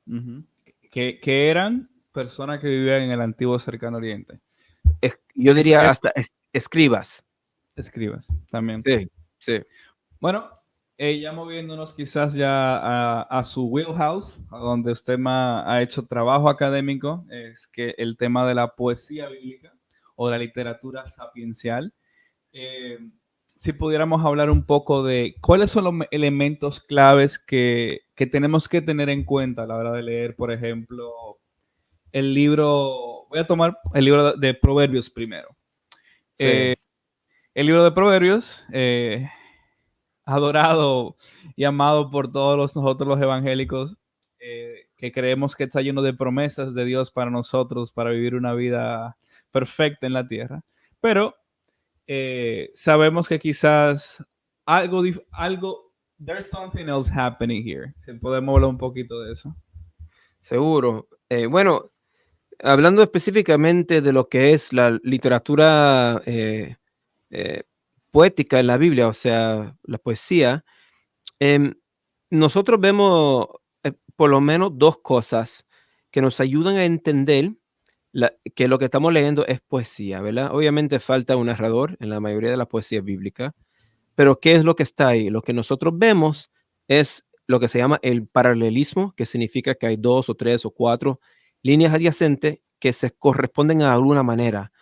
uh-huh. Que eran personas que vivían en el antiguo cercano oriente. Yo diría Es hasta escribas. escribas también. Sí, sí. Bueno, ya moviéndonos quizás ya a su wheelhouse, a donde usted más ha hecho trabajo académico, es que el tema de la poesía bíblica o de la literatura sapiencial. Eh, si pudiéramos hablar un poco de cuáles son los elementos claves que tenemos que tener en cuenta a la hora de leer, por ejemplo, voy a tomar el libro de Proverbios primero. Sí. El libro de Proverbios, adorado y amado por todos nosotros los evangélicos, que creemos que está lleno de promesas de Dios para nosotros, para vivir una vida perfecta en la tierra. Pero sabemos que quizás there's something else happening here. Si podemos hablar un poquito de eso. Seguro. Bueno, hablando específicamente de lo que es la literatura eh, poética en la Biblia, o sea, la poesía, em, nosotros vemos por lo menos dos cosas que nos ayudan a entender que lo que estamos leyendo es poesía, ¿verdad? Obviamente falta un narrador en la mayoría de la poesía bíblica, pero ¿qué es lo que está ahí? Lo que nosotros vemos es lo que se llama el paralelismo, que significa que hay 2 o 3 o 4 líneas adyacentes que se corresponden a alguna manera.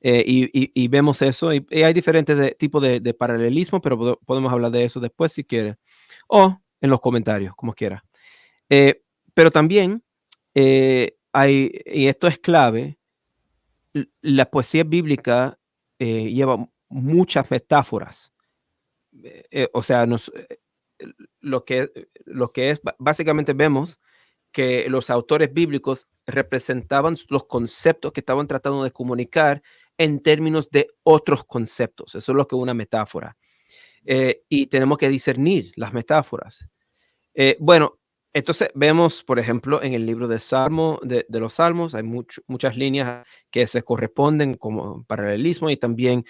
y vemos eso. Y hay diferentes tipos de paralelismo, pero podemos hablar de eso después si quieres. O en los comentarios, como quiera. Pero también y esto es clave, la poesía bíblica lleva muchas metáforas. O sea, lo que es, básicamente vemos que los autores bíblicos representaban los conceptos que estaban tratando de comunicar en términos de otros conceptos. Eso es lo que es una metáfora. Y tenemos que discernir las metáforas. Bueno, entonces vemos, por ejemplo, en el libro de los Salmos, hay muchas líneas que se corresponden como paralelismo y también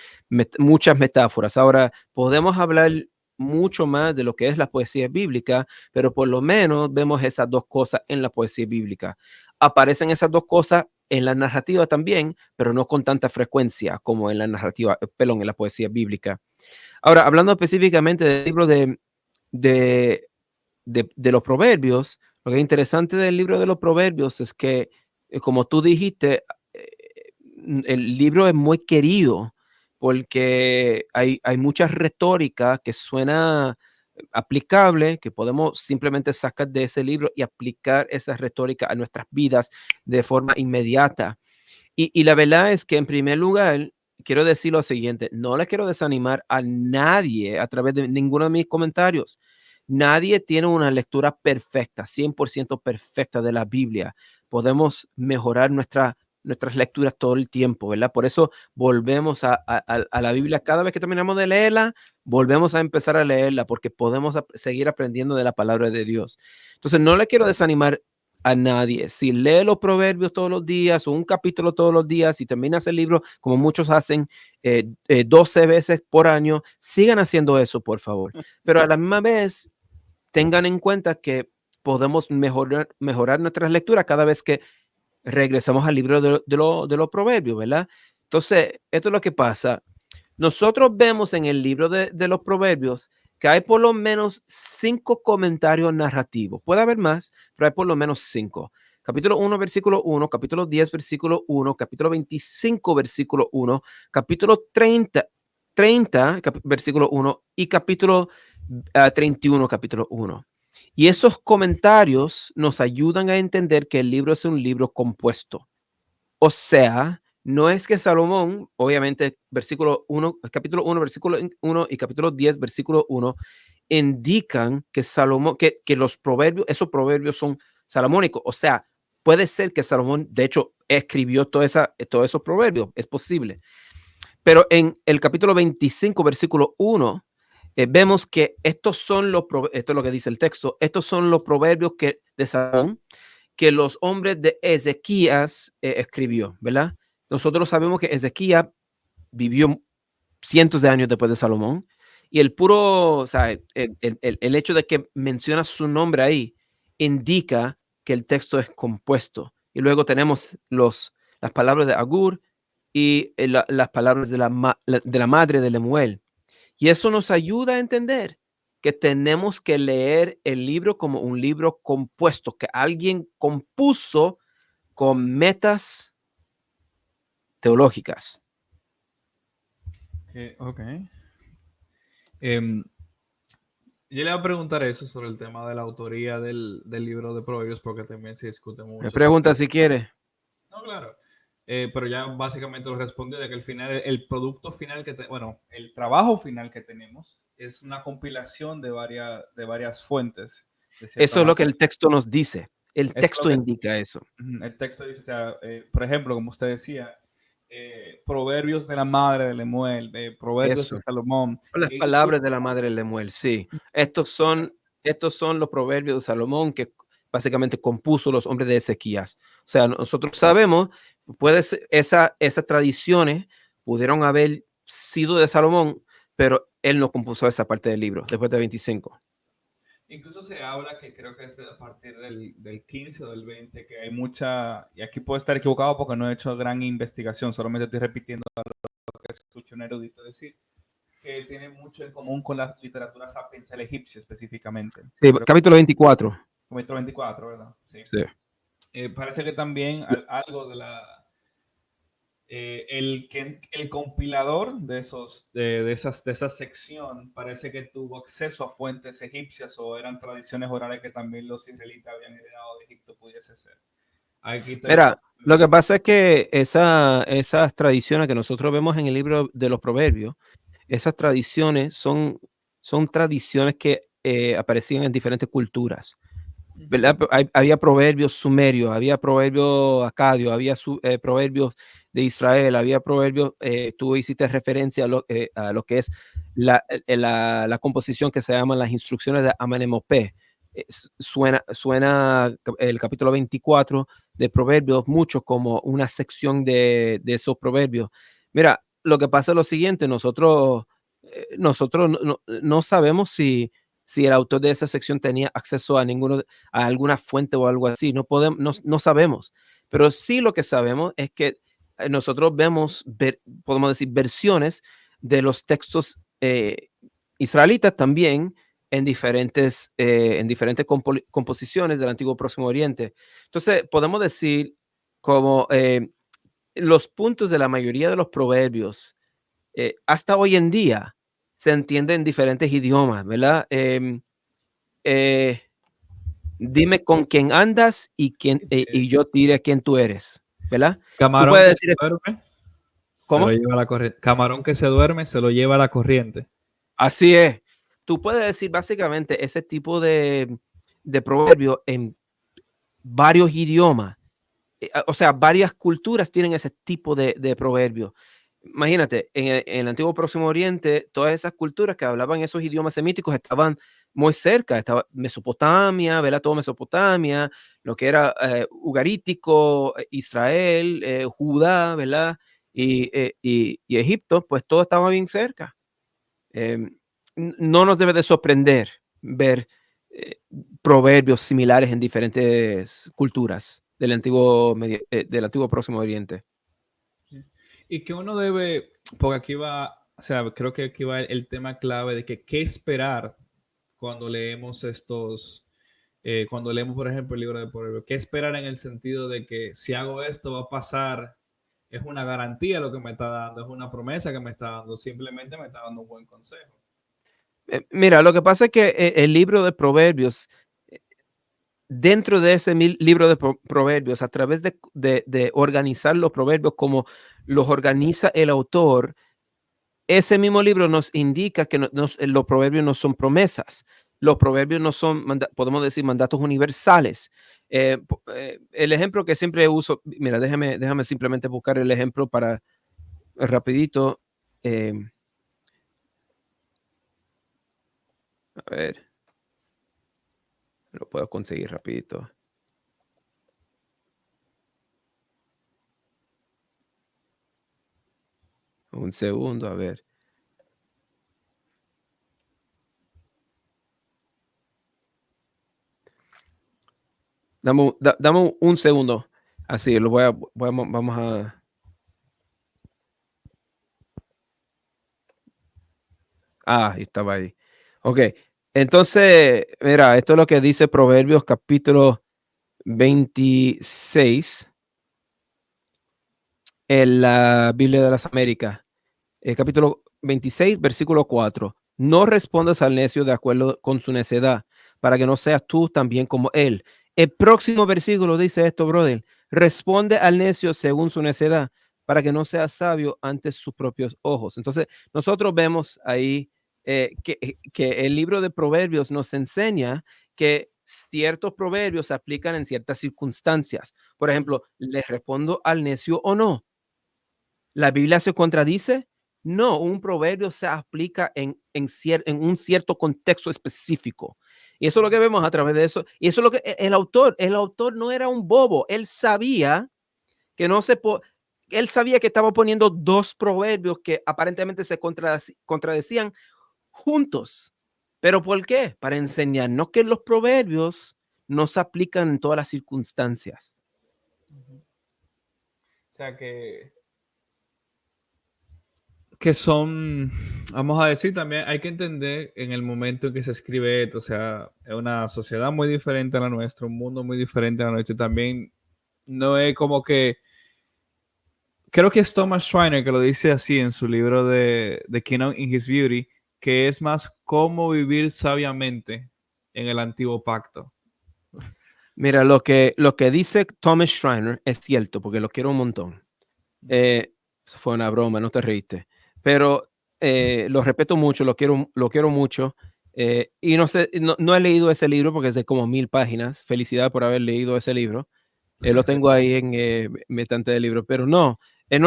muchas metáforas. Ahora, podemos hablar mucho más de lo que es la poesía bíblica, pero por lo menos vemos esas dos cosas en la poesía bíblica. Aparecen esas dos cosas en la narrativa también, pero no con tanta frecuencia como en la narrativa, en la poesía bíblica. Ahora, hablando específicamente del libro de de los proverbios, lo que es interesante del libro de los proverbios es que, como tú dijiste, el libro es muy querido porque hay mucha retórica que suena aplicable, que podemos simplemente sacar de ese libro y aplicar esa retórica a nuestras vidas de forma inmediata. Y la verdad es que, en primer lugar, quiero decir lo siguiente: no le quiero desanimar a nadie a través de ninguno de mis comentarios. Nadie tiene una lectura perfecta, 100% perfecta de la Biblia. Podemos mejorar nuestras lecturas todo el tiempo, ¿verdad? Por eso volvemos a la Biblia cada vez que terminamos de leerla, volvemos a empezar a leerla porque podemos seguir aprendiendo de la palabra de Dios. Entonces, no le quiero desanimar a nadie. Si lee los proverbios todos los días o un capítulo todos los días y terminas el libro, como muchos hacen, 12 veces por año, sigan haciendo eso, por favor. Pero a la misma vez, tengan en cuenta que podemos mejorar nuestras lecturas cada vez que regresamos al libro de los proverbios, ¿verdad? Entonces, esto es lo que pasa. Nosotros vemos en el libro de los proverbios que hay por lo menos 5 comentarios narrativos. Puede haber más, pero hay por lo menos 5. Capítulo 1, versículo 1, capítulo 10, versículo 1, capítulo 25, versículo 1, capítulo 30, versículo 1 y capítulo 31, capítulo 1. Y esos comentarios nos ayudan a entender que el libro es un libro compuesto. O sea, no es que Salomón, obviamente, versículo 1, capítulo 1, versículo 1 y capítulo 10, versículo 1, indican que Salomón, que los proverbios, esos proverbios son salomónicos. O sea, puede ser que Salomón, de hecho, escribió todos esos proverbios. Es posible. Pero en el capítulo 25, versículo 1, vemos que esto es lo que dice el texto, estos son los proverbios de Salomón, que los hombres de Ezequías escribió, ¿verdad? Nosotros sabemos que Ezequías vivió cientos de años después de Salomón, y o sea, el hecho de que menciona su nombre ahí indica que el texto es compuesto. Y luego tenemos las palabras de Agur y las palabras de la madre de Lemuel. Y eso nos ayuda a entender que tenemos que leer el libro como un libro compuesto, que alguien compuso con metas teológicas. Ok. Em, yo le voy a preguntar eso sobre el tema de la autoría del libro de Proverbios, porque también se discute Me mucho pregunta sobre... si quiere. No, claro. Pero ya básicamente lo respondió de que al final, el producto final bueno, el trabajo final que tenemos es una compilación de varias fuentes, de cierta Eso es lo que manera. el texto nos dice. El Eso es lo texto que indica eso. el texto dice, o sea, por ejemplo, como usted decía, proverbios de la madre de Lemuel, proverbios de Eso. Salomón, Son las incluso, palabras de la madre de Lemuel, sí. Estos son los proverbios de Salomón que básicamente compuso los hombres de Ezequías. O sea, nosotros sabemos, puede ser, esas tradiciones pudieron haber sido de Salomón, pero él no compuso esa parte del libro, después de 25. incluso se habla que creo que es a partir del 15 o del 20, que hay mucha, y aquí puedo estar equivocado porque no he hecho gran investigación, solamente estoy repitiendo lo que escucho un erudito decir, que tiene mucho en común con la literatura sapiensal egipcia específicamente. Sí, Creo que capítulo 24. capítulo 24, ¿verdad? Sí. Sí. Parece que también algo de la el compilador de esa sección parece que tuvo acceso a fuentes egipcias o eran tradiciones orales que también los israelitas habían heredado de Egipto, pudiese ser. Aquí estoy un Mira, poco lo que perdido. pasa es que esas tradiciones que nosotros vemos en el libro de los Proverbios, esas tradiciones son tradiciones que aparecían en diferentes culturas. ¿Verdad? Ujú. Había proverbios sumerios, había proverbios acadios, había proverbios de Israel, había proverbios, tú hiciste referencia a lo que es la composición que se llaman las instrucciones de Amenemopé. Suena el capítulo 24 de Proverbios mucho como una sección de esos proverbios. Mira, lo que pasa es lo siguiente, nosotros no sabemos si el autor de esa sección tenía acceso a alguna fuente o algo así. No sabemos. Pero sí lo que sabemos es que nosotros podemos decir, versiones de los textos israelitas también en diferentes composiciones del Antiguo Próximo Oriente. Entonces, podemos decir como los puntos de la mayoría de los proverbios hasta hoy en día se entienden en diferentes idiomas, ¿verdad? Eh, Dime con quién andas y yo te diré quién tú eres, ¿verdad? Tú Camarón puedes que se decir, duerme, se lo ¿cómo? lleva la corriente. Camarón que se duerme, se lo lleva la corriente. Así es. Tú puedes decir básicamente ese tipo de proverbio en varios idiomas. O sea, varias culturas tienen ese tipo de proverbio. Imagínate, en el antiguo Próximo Oriente, todas esas culturas que hablaban esos idiomas semíticos estaban muy cerca. Estaba Mesopotamia, ¿verdad? Todo Mesopotamia, lo que era Ugarítico, Israel, Judá, ¿verdad? Y Egipto, pues todo estaba bien cerca. Em, no nos debe de sorprender ver eh, proverbios similares en diferentes culturas del antiguo Próximo Oriente. Sí. Y que uno debe, porque aquí va, o sea, creo que aquí va el tema clave de que qué esperar cuando leemos cuando leemos, por ejemplo, el libro de Proverbios. ¿Qué esperar en el sentido de que si hago esto va a pasar? Es una garantía lo que me está dando, es una promesa que me está dando, simplemente me está dando un buen consejo. Mira, lo que pasa es que el libro de Proverbios, dentro de ese libro de Proverbios, a través de organizar los proverbios como los organiza el autor, ese mismo libro nos indica que los proverbios no son promesas. Los proverbios no son, podemos decir, mandatos universales. El ejemplo que siempre uso, mira, déjame simplemente buscar el ejemplo para rapidito. eh, a ver, lo puedo conseguir rapidito. Un segundo, a ver. Dame un segundo. Así, vamos a... Ah, estaba ahí. Ok, entonces, mira, esto es lo que dice Proverbios capítulo 26 en la Biblia de las Américas. Capítulo 26, versículo 4. No respondas al necio de acuerdo con su necedad, para que no seas tú también como él. El próximo versículo dice esto, brother. Responde al necio según su necedad, para que no seas sabio ante sus propios ojos. Entonces, nosotros vemos ahí que el libro de Proverbios nos enseña que ciertos proverbios se aplican en ciertas circunstancias. Por ejemplo, ¿le respondo al necio o no? ¿La Biblia se contradice? No, un proverbio se aplica en un cierto contexto específico. Y eso es lo que vemos a través de eso. Y eso es lo que el autor no era un bobo. Él sabía que él sabía que estaba poniendo dos proverbios que aparentemente se contradecían juntos. ¿Pero por qué? Para enseñarnos que los proverbios no se aplican en todas las circunstancias. O sea que son, vamos a decir también, hay que entender en el momento en que se escribe esto, o sea, es una sociedad muy diferente a la nuestra, un mundo muy diferente a la nuestra, y también no es como que creo que es Thomas Schreiner que lo dice así en su libro de The King in His Beauty, que es más cómo vivir sabiamente en el antiguo pacto. Mira, lo que dice Thomas Schreiner es cierto, porque lo quiero un montón. Eso fue una broma, no te reíste. Pero lo respeto mucho, lo quiero mucho. Y no sé, no he leído ese libro porque es de como 1000 páginas. Felicidad por haber leído ese libro. Lo tengo ahí en mi estante de libros, pero no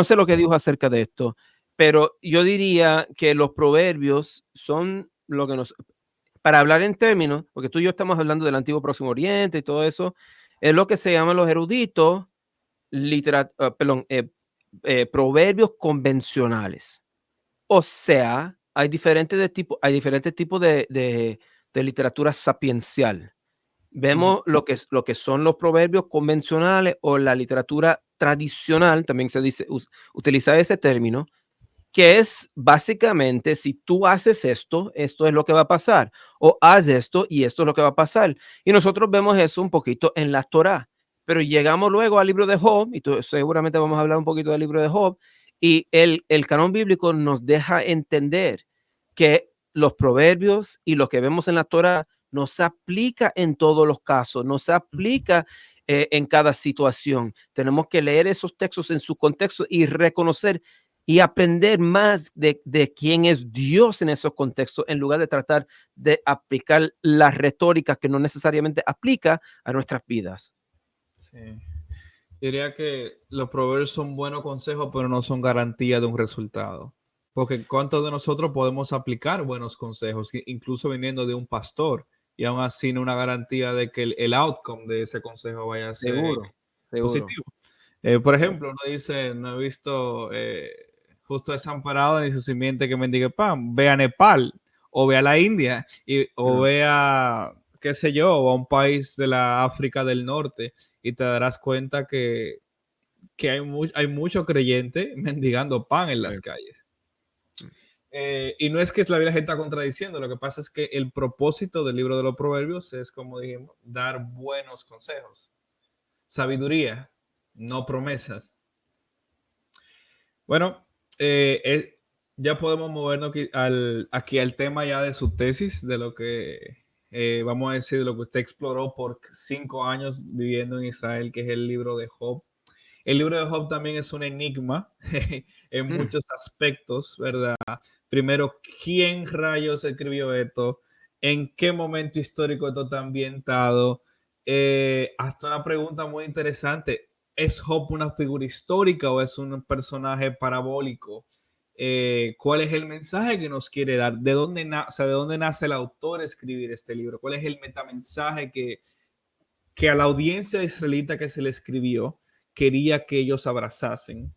sé lo que dijo acerca de esto, pero yo diría que los proverbios son lo que nos, para hablar en términos, porque tú y yo estamos hablando del antiguo Próximo Oriente y todo eso, es lo que se llaman los eruditos, proverbios convencionales. O sea, hay diferentes tipos de literatura sapiencial. Vemos lo que son los proverbios convencionales o la literatura tradicional, también se dice, utiliza ese término, que es básicamente, si tú haces esto, esto es lo que va a pasar, o haz esto y esto es lo que va a pasar. Y nosotros vemos eso un poquito en la Torá, pero llegamos luego al libro de Job, y seguramente vamos a hablar un poquito del libro de Job, y el canon bíblico nos deja entender que los proverbios y lo que vemos en la Torá no se aplica en todos los casos, no se aplica en cada situación. Tenemos que leer esos textos en su contexto y reconocer y aprender más de quién es Dios en esos contextos, en lugar de tratar de aplicar la retórica que no necesariamente aplica a nuestras vidas. Sí. Diría que los proverbios son buenos consejos, pero no son garantía de un resultado. Porque ¿cuántos de nosotros podemos aplicar buenos consejos, incluso viniendo de un pastor, y aún así no una garantía de que el outcome de ese consejo vaya a ser Seguro, seguro. positivo? Por ejemplo, uno dice, no he visto justo desamparado ni su simiente que mendigue pan. Ve a Nepal o ve a la India o ve a, qué sé yo, o a un país de la África del Norte y te darás cuenta que hay mucho creyente mendigando pan en las calles. Y no es que la Biblia está contradiciendo, lo que pasa es que el propósito del libro de los proverbios es, como dijimos, dar buenos consejos, sabiduría, no promesas. Bueno, ya podemos movernos aquí al tema ya de su tesis, de lo que vamos a decir, de lo que usted exploró por 5 años viviendo en Israel, que es el libro de Job. El libro de Job también es un enigma en muchos aspectos, ¿verdad? Primero, ¿quién rayos escribió esto? ¿En qué momento histórico esto está ambientado? Hasta una pregunta muy interesante. ¿Es Job una figura histórica o es un personaje parabólico? ¿Cuál es el mensaje que nos quiere dar? ¿De dónde nace el autor a escribir este libro? ¿Cuál es el metamensaje que a la audiencia israelita que se le escribió quería que ellos abrazasen?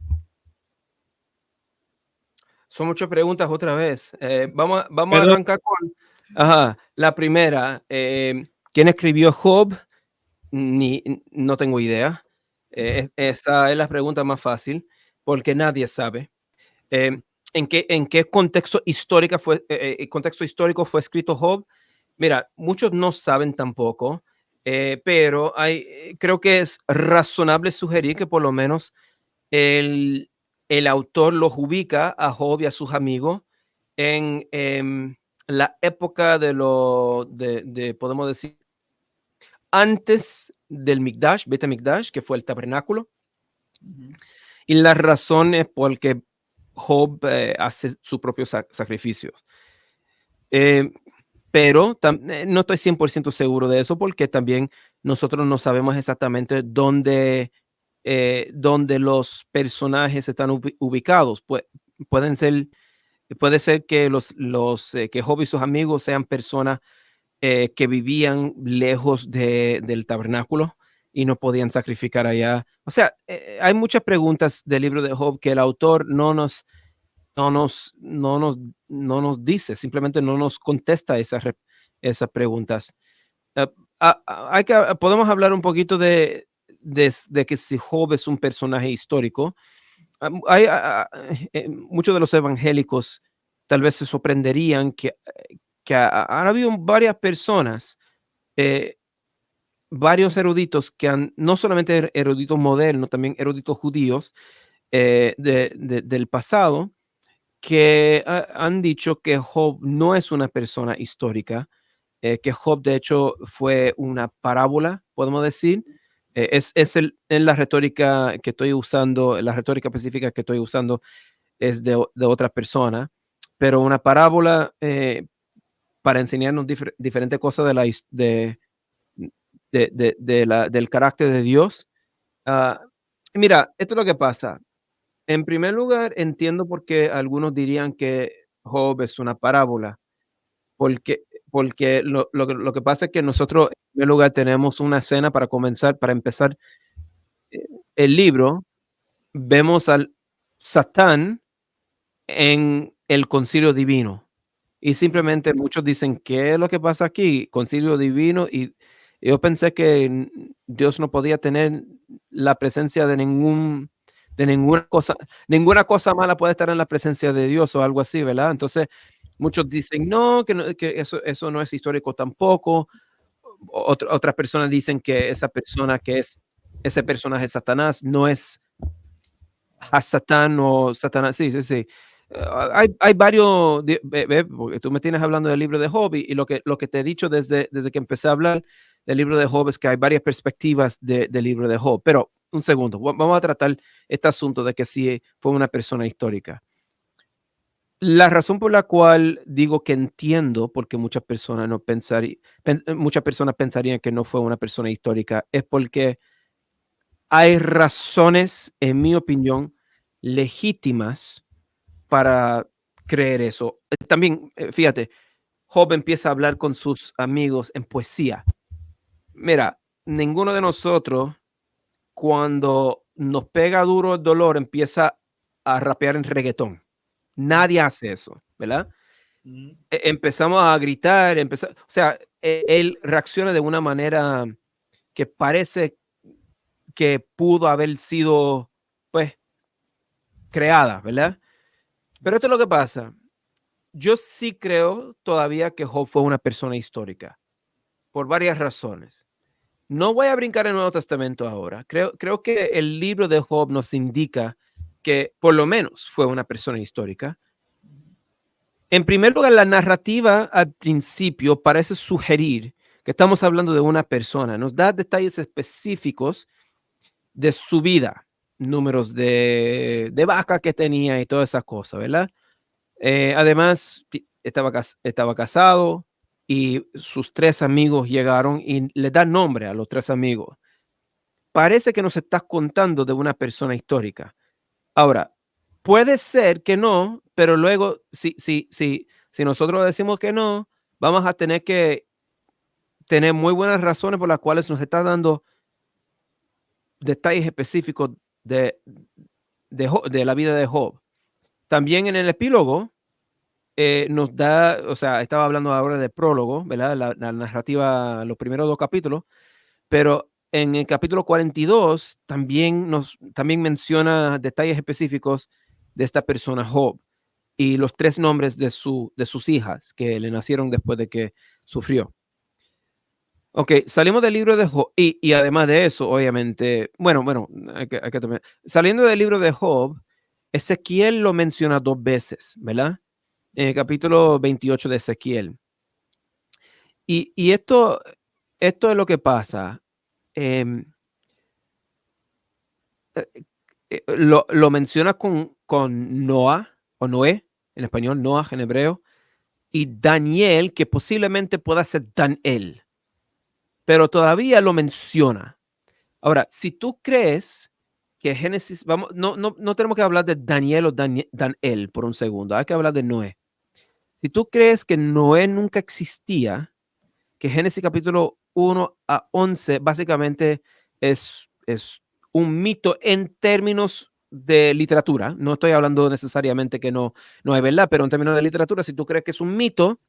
Son muchas preguntas otra vez. Vamos a Perdón. arrancar con la primera. ¿Quién escribió Job? No tengo idea. Esa es la pregunta más fácil, porque nadie sabe. Eh, ¿En qué contexto histórico fue escrito Job? Mira, muchos no saben tampoco, pero creo que es razonable sugerir que por lo menos el autor los ubica a Job y a sus amigos en la época podemos decir, antes del Mikdash, Bet Mikdash, que fue el tabernáculo. Y la razón es porque Job hace sus propios sacrificios. Pero no estoy 100% seguro de eso porque también nosotros no sabemos exactamente dónde los personajes están ubicados. Puede ser que que Job y sus amigos sean personas que vivían lejos del tabernáculo y no podían sacrificar allá. O sea, hay muchas preguntas del libro de Job que el autor no nos, no nos, no nos dice, simplemente no nos contesta esas preguntas. Podemos hablar un poquito de que si Job es un personaje histórico. Muchos de los evangélicos tal vez se sorprenderían que han habido varias personas, varios eruditos no solamente eruditos modernos, también eruditos judíos, del pasado que han dicho que Job no es una persona histórica, que Job de hecho fue una parábola, podemos decir. En la retórica que estoy usando, la retórica específica que estoy usando es de otra persona, pero una parábola para enseñarnos diferentes cosas del carácter de Dios. Ah, mira, esto es lo que pasa. En primer lugar, entiendo por qué algunos dirían que Job es una parábola, porque lo que pasa es que nosotros, en primer lugar, tenemos una escena para empezar el libro, vemos al Satán en el concilio divino. Y simplemente muchos dicen, ¿qué es lo que pasa aquí? Concilio divino. Y yo pensé que Dios no podía tener la presencia de ninguna cosa mala puede estar en la presencia de Dios o algo así, ¿verdad? Entonces, muchos dicen, no, que eso no es histórico tampoco. Otras personas dicen que ese personaje Satanás no es a Satán o Satanás, sí, sí, sí. Hay varios, porque tú me tienes hablando del libro de Job y lo que te he dicho desde que empecé a hablar del libro de Job es que hay varias perspectivas del libro de Job. Pero un segundo, vamos a tratar este asunto de que si fue una persona histórica. La razón por la cual digo que entiendo, porque muchas personas pensarían que no fue una persona histórica, es porque hay razones, en mi opinión, legítimas para creer eso. También, fíjate, Job empieza a hablar con sus amigos en poesía. Mira, ninguno de nosotros, cuando nos pega duro el dolor, empieza a rapear en reggaetón. Nadie hace eso, ¿verdad? Empezamos a gritar, o sea, él reacciona de una manera que parece que pudo haber sido, pues, creada, ¿verdad? Pero esto es lo que pasa. Yo sí creo todavía que Job fue una persona histórica, por varias razones. No voy a brincar el Nuevo Testamento ahora. Creo que el libro de Job nos indica que por lo menos fue una persona histórica. En primer lugar, la narrativa al principio parece sugerir que estamos hablando de una persona. Nos da detalles específicos de su vida, números de vaca que tenía y todas esas cosas, ¿verdad? Además, estaba casado y sus 3 amigos llegaron y le dan nombre a los 3 amigos. Parece que nos estás contando de una persona histórica. Ahora, puede ser que no, pero luego, si nosotros decimos que no, vamos a tener que tener muy buenas razones por las cuales nos está dando detalles específicos de, de la vida de Job. También en el epílogo nos da, o sea, estaba hablando ahora de prólogo, ¿verdad? La narrativa, los primeros 2 capítulos, pero en el capítulo 42 también menciona detalles específicos de esta persona Job y los 3 nombres de sus hijas que le nacieron después de que sufrió. Ok, salimos del libro de Job y además de eso, obviamente, bueno, hay que tomar. Saliendo del libro de Job, Ezequiel lo menciona 2 veces, ¿verdad? En el capítulo 28 de Ezequiel. Y esto es lo que pasa. Em, lo menciona con Noah o Noé, en español, Noah en hebreo, y Daniel, que posiblemente pueda ser Daniel, pero todavía lo menciona. Ahora, si tú crees que Génesis, vamos, no tenemos que hablar de Daniel o Daniel por un segundo, hay que hablar de Noé. Si tú crees que Noé nunca existía, que Génesis capítulo 1 a 11 básicamente es un mito en términos de literatura. No estoy hablando necesariamente que no es verdad, pero en términos de literatura, si tú crees que es un mito,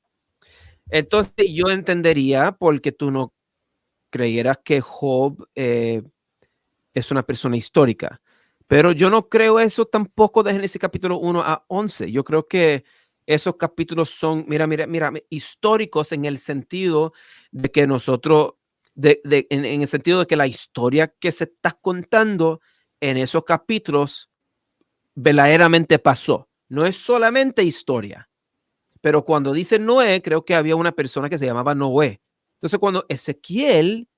entonces yo entendería porque tú no creyeras que Job es una persona histórica. Pero yo no creo eso tampoco de Génesis capítulo 1 a 11. Yo creo que esos capítulos son, mira, históricos en el sentido de que nosotros, en el sentido de que la historia que se está contando en esos capítulos verdaderamente pasó. No es solamente historia. Pero cuando dice Noé, creo que había una persona que se llamaba Noé. Entonces, cuando Ezequiel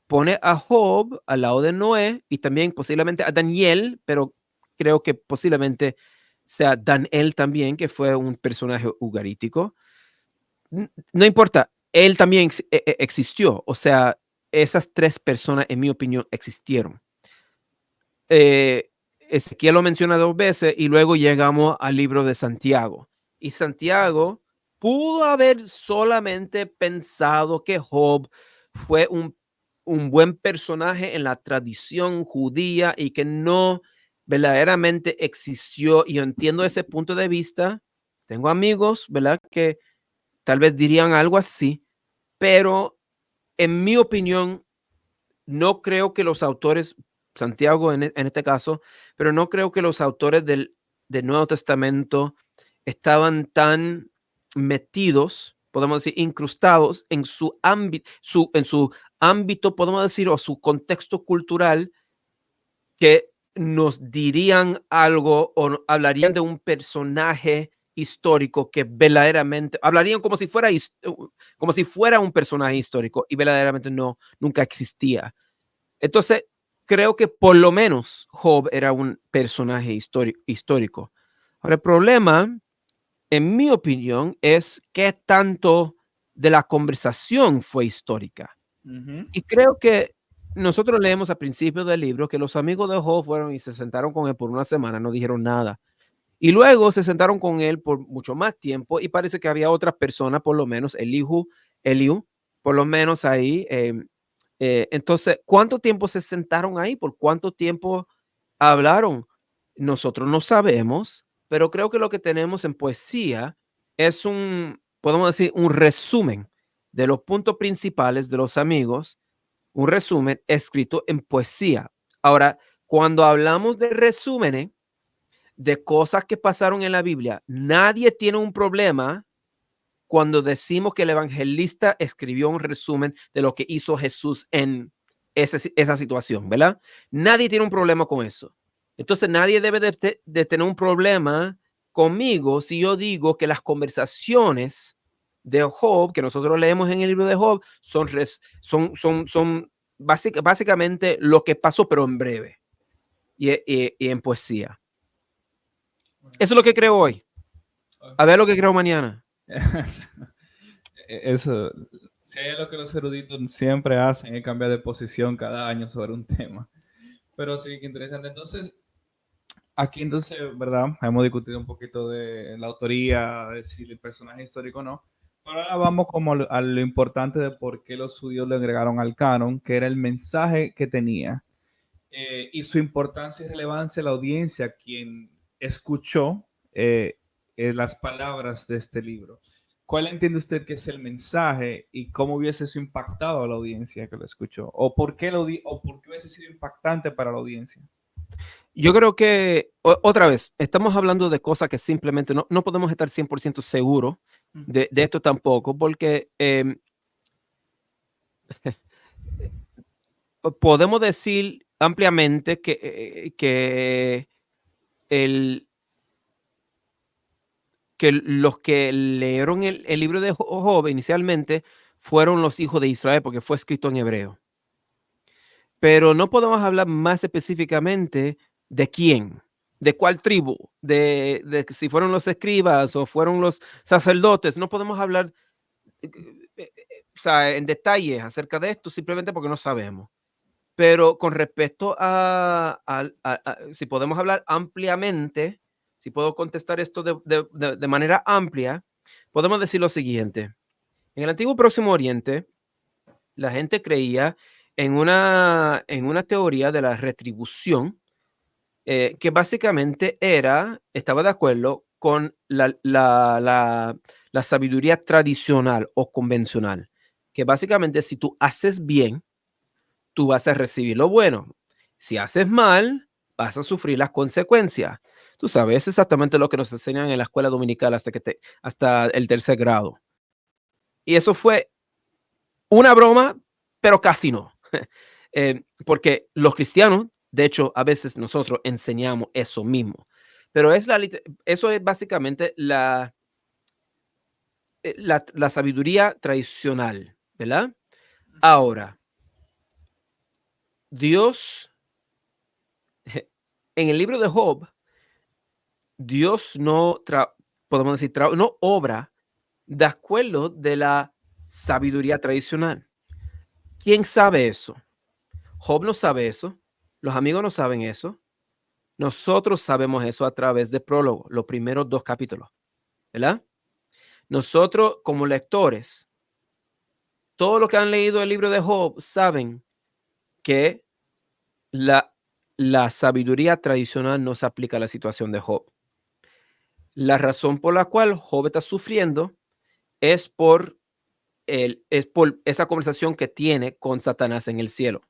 pone a Job al lado de Noé y también posiblemente a Daniel, pero creo que posiblemente sea Daniel también, que fue un personaje ugarítico. No importa, él también existió. O sea, esas tres personas, en mi opinión, existieron. Ezequiel lo menciona dos veces y luego llegamos al libro de Santiago. Y Santiago pudo haber solamente pensado que Job fue un buen personaje en la tradición judía y que no verdaderamente existió. Y yo entiendo ese punto de vista. Tengo amigos, ¿verdad?, que tal vez dirían algo así, pero en mi opinión, no creo que los autores, Santiago en este caso, pero no creo que los autores del Nuevo Testamento estaban tan metidos, podemos decir, incrustados en su ámbito, podemos decir, o su contexto cultural, que nos dirían algo o hablarían de un personaje histórico que verdaderamente hablarían como si fuera un personaje histórico y verdaderamente nunca existía. Entonces, creo que por lo menos Job era un personaje histórico. Ahora, el problema, en mi opinión, es qué tanto de la conversación fue histórica. Y creo que nosotros leemos al principio del libro que los amigos de Job fueron y se sentaron con él por una semana, no dijeron nada. Y luego se sentaron con él por mucho más tiempo y parece que había otras personas, por lo menos Eliú, por lo menos ahí. Entonces, ¿cuánto tiempo se sentaron ahí? ¿Por cuánto tiempo hablaron? Nosotros no sabemos, pero creo que lo que tenemos en poesía es podemos decir, un resumen de los puntos principales de los amigos, un resumen escrito en poesía. Ahora, cuando hablamos de resúmenes de cosas que pasaron en la Biblia, nadie tiene un problema cuando decimos que el evangelista escribió un resumen de lo que hizo Jesús en esa situación, ¿verdad? Nadie tiene un problema con eso. Entonces, nadie debe de tener un problema conmigo si yo digo que las conversaciones de Job, que nosotros leemos en el libro de Job, son básicamente lo que pasó, pero en breve y en poesía. Eso es lo que creo hoy. A ver lo que creo mañana. Eso, si hay algo que los eruditos siempre hacen es cambiar de posición cada año sobre un tema. Pero sí, que interesante. Entonces, aquí entonces, ¿verdad? Hemos discutido un poquito de la autoría, de si el personaje histórico o no. Pero ahora vamos como a lo importante de por qué los judíos le agregaron al canon, que era el mensaje que tenía y su importancia y relevancia a la audiencia, quien escuchó las palabras de este libro. ¿Cuál entiende usted que es el mensaje y cómo hubiese eso impactado a la audiencia que lo escuchó? ¿O por qué, o por qué hubiese sido impactante para la audiencia? Yo creo que, otra vez, estamos hablando de cosas que simplemente no podemos estar 100% seguros de esto tampoco, porque podemos decir ampliamente que los que leyeron el libro de Job inicialmente fueron los hijos de Israel, porque fue escrito en hebreo. Pero no podemos hablar más específicamente de quién, de cuál tribu, de si fueron los escribas o fueron los sacerdotes. No podemos hablar o sea, en detalle acerca de esto simplemente porque no sabemos. Pero con respecto si podemos hablar ampliamente, si puedo contestar esto de manera amplia, podemos decir lo siguiente. En el antiguo Próximo Oriente, la gente creía en una teoría de la retribución que básicamente estaba de acuerdo con la sabiduría tradicional o convencional, que básicamente si tú haces bien, tú vas a recibir lo bueno. Si haces mal, vas a sufrir las consecuencias. Tú sabes, es exactamente lo que nos enseñan en la escuela dominical hasta el tercer grado. Y eso fue una broma, pero casi no. Porque los cristianos, de hecho, a veces nosotros enseñamos eso mismo. pero eso es básicamente la sabiduría tradicional, ¿verdad? Ahora, Dios, en el libro de Job, Dios no, podemos decir, no obra de acuerdo de la sabiduría tradicional. ¿Quién sabe eso? Job no sabe eso, los amigos no saben eso, nosotros sabemos eso a través de prólogo, los primeros 2 capítulos, ¿verdad? Nosotros como lectores, todos los que han leído el libro de Job saben que la, la sabiduría tradicional no se aplica a la situación de Job. La razón por la cual Job está sufriendo es por esa conversación que tiene con Satanás en el cielo,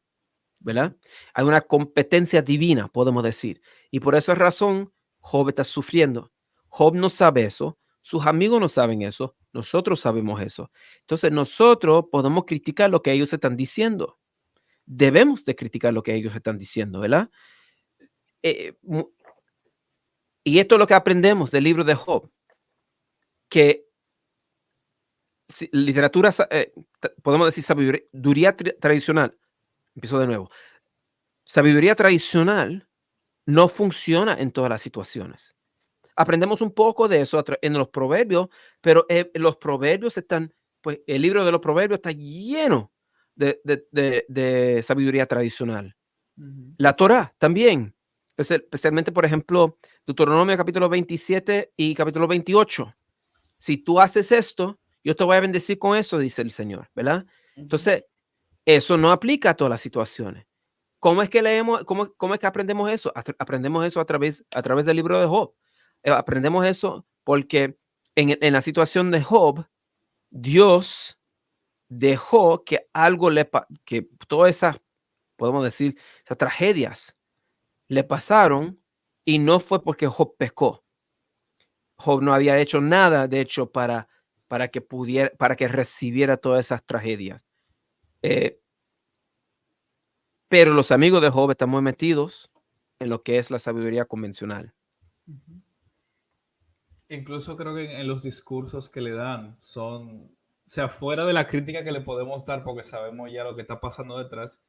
¿verdad? Hay una competencia divina, podemos decir. Y por esa razón, Job está sufriendo. Job no sabe eso, sus amigos no saben eso, nosotros sabemos eso. Entonces, nosotros podemos criticar lo que ellos están diciendo. Debemos de criticar lo que ellos están diciendo, ¿verdad? Y esto es lo que aprendemos del libro de Job, que literatura, podemos decir sabiduría tradicional. Empiezo de nuevo. Sabiduría tradicional no funciona en todas las situaciones. Aprendemos un poco de eso en los proverbios, pero los proverbios están, pues el libro de los proverbios está lleno de sabiduría tradicional. La Torá también, especialmente, por ejemplo, Deuteronomio capítulo 27 y capítulo 28. Si tú haces esto, yo te voy a bendecir con eso, dice el Señor, ¿verdad? Entonces, eso no aplica a todas las situaciones. ¿Cómo es que leemos? ¿Cómo es que aprendemos eso? Aprendemos eso a través del libro de Job. Aprendemos eso porque en la situación de Job, Dios dejó que algo que todas esas, podemos decir, esas tragedias le pasaron y no fue porque Job pecó. Job no había hecho nada, de hecho, para que recibiera todas esas tragedias. Pero los amigos de Job están muy metidos en lo que es la sabiduría convencional. Incluso creo que en los discursos que le dan son, o sea, fuera de la crítica que le podemos dar porque sabemos ya lo que está pasando detrás,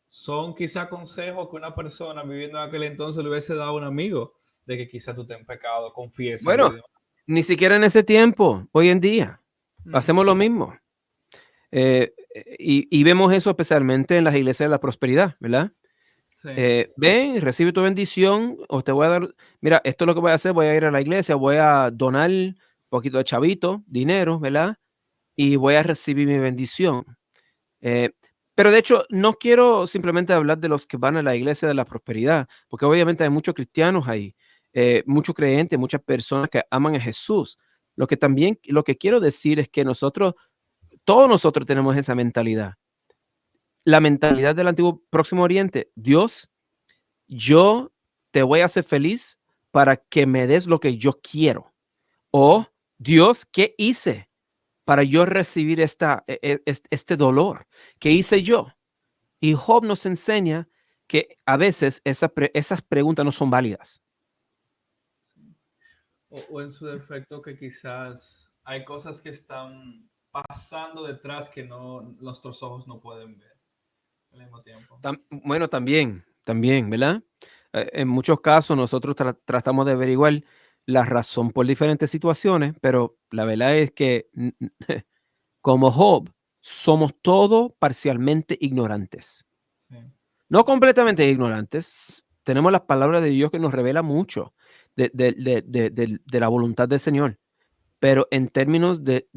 son quizá consejos que una persona viviendo en aquel entonces le hubiese dado a un amigo, de que quizá tú ten pecado, confiésalo y Bueno, demás. ni siquiera en ese tiempo, hoy en día, hacemos lo mismo. Y vemos eso especialmente en las iglesias de la prosperidad, ¿verdad? Sí. Ven, recibe tu bendición, o te voy a dar, mira, esto es lo que voy a hacer, voy a ir a la iglesia, voy a donar un poquito de chavito, dinero, ¿verdad? Y voy a recibir mi bendición. Eh, pero de hecho, no quiero simplemente hablar de los que van a la iglesia de la prosperidad, porque obviamente hay muchos cristianos ahí, muchos creyentes, muchas personas que aman a Jesús. Lo que quiero decir es que todos nosotros tenemos esa mentalidad. La mentalidad del antiguo Próximo Oriente. Dios, yo te voy a hacer feliz para que me des lo que yo quiero. O Dios, ¿qué hice para yo recibir este dolor? ¿Qué hice yo? Y Job nos enseña que a veces esas preguntas no son válidas. O en su defecto que quizás hay cosas que están pasando detrás que nuestros ojos no pueden ver al mismo tiempo. Bueno, también, ¿verdad? En muchos casos nosotros tratamos de averiguar la razón por diferentes situaciones, pero la verdad es que como Job somos todos parcialmente ignorantes. Sí. No completamente ignorantes. Tenemos las palabras de Dios que nos revela mucho de la voluntad del Señor. Pero en términos de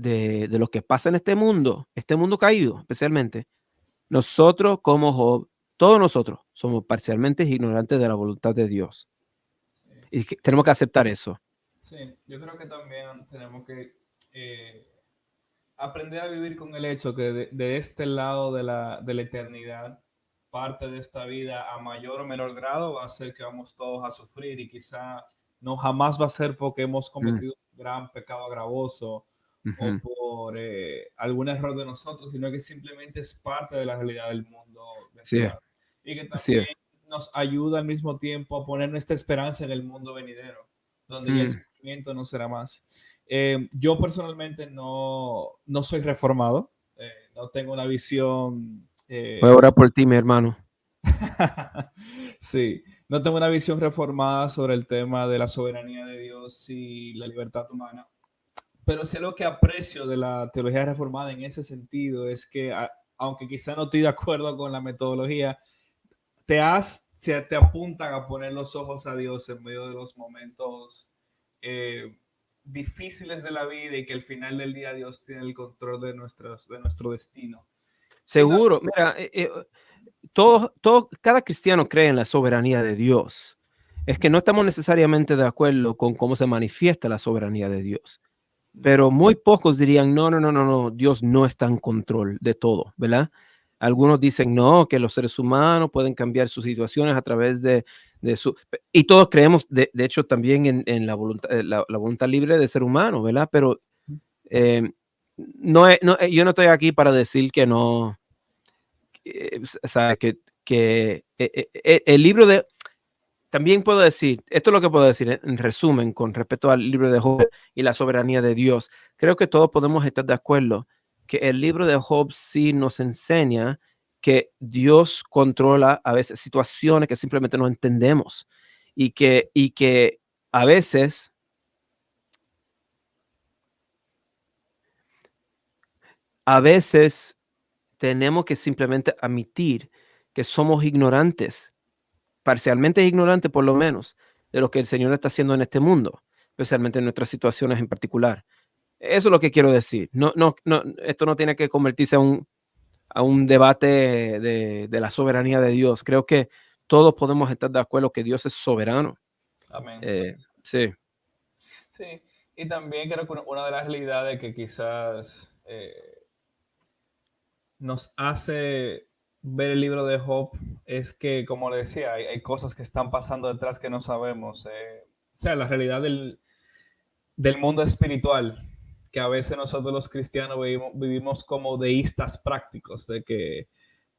lo que pasa en este mundo caído especialmente, nosotros como Job, todos nosotros somos parcialmente ignorantes de la voluntad de Dios. Y tenemos que aceptar eso. Sí, yo creo que también tenemos que aprender a vivir con el hecho que de este lado de la eternidad, parte de esta vida a mayor o menor grado va a ser que vamos todos a sufrir y quizá no jamás va a ser porque hemos Mm, cometido un gran pecado gravoso o ujú. por algún error de nosotros, sino que simplemente es parte de la realidad del mundo Así es, venidero y que así es. también nos ayuda al mismo tiempo a poner nuestra esperanza en el mundo venidero. donde ya el sufrimiento no será más. Yo personalmente no soy reformado, no tengo una visión... Voy a orar por ti, mi hermano. Sí, no tengo una visión reformada sobre el tema de la soberanía de Dios y la libertad humana. Pero sí lo que aprecio de la teología reformada en ese sentido es que, aunque quizá no estoy de acuerdo con la metodología, te apuntan a poner los ojos a Dios en medio de los momentos eh, difíciles de la vida y que al final del día Dios tiene el control de nuestro destino. Y Seguro, mira, cada cristiano cree en la soberanía de Dios. Es que no estamos necesariamente de acuerdo con cómo se manifiesta la soberanía de Dios, pero muy pocos dirían, no, no, no, no, no, Dios no está en control de todo, ¿verdad? Algunos dicen, no, que los seres humanos pueden cambiar sus situaciones a través de su... Y todos creemos, de hecho, también en la voluntad libre de ser humano, ¿verdad? Pero eh, yo no estoy aquí para decir que no, o sea, que el libro de... También puedo decir, esto es lo que puedo decir en resumen con respecto al libro de Job y la soberanía de Dios. Creo que todos podemos estar de acuerdo que el libro de Job sí nos enseña que Dios controla a veces situaciones que simplemente no entendemos y que a veces, a veces tenemos que simplemente admitir que somos ignorantes, parcialmente ignorantes por lo menos, de lo que el Señor está haciendo en este mundo, especialmente en nuestras situaciones en particular. Eso es lo que quiero decir. No, no, no, esto no tiene que convertirse a un debate de la soberanía de Dios. Creo que todos podemos estar de acuerdo que Dios es soberano. amén. Sí. Sí, y también creo que una de las realidades que quizás nos hace ver el libro de Job es que, como le decía, hay cosas que están pasando detrás que no sabemos. O sea, la realidad del mundo espiritual, que a veces nosotros los cristianos vivimos como deístas prácticos, de que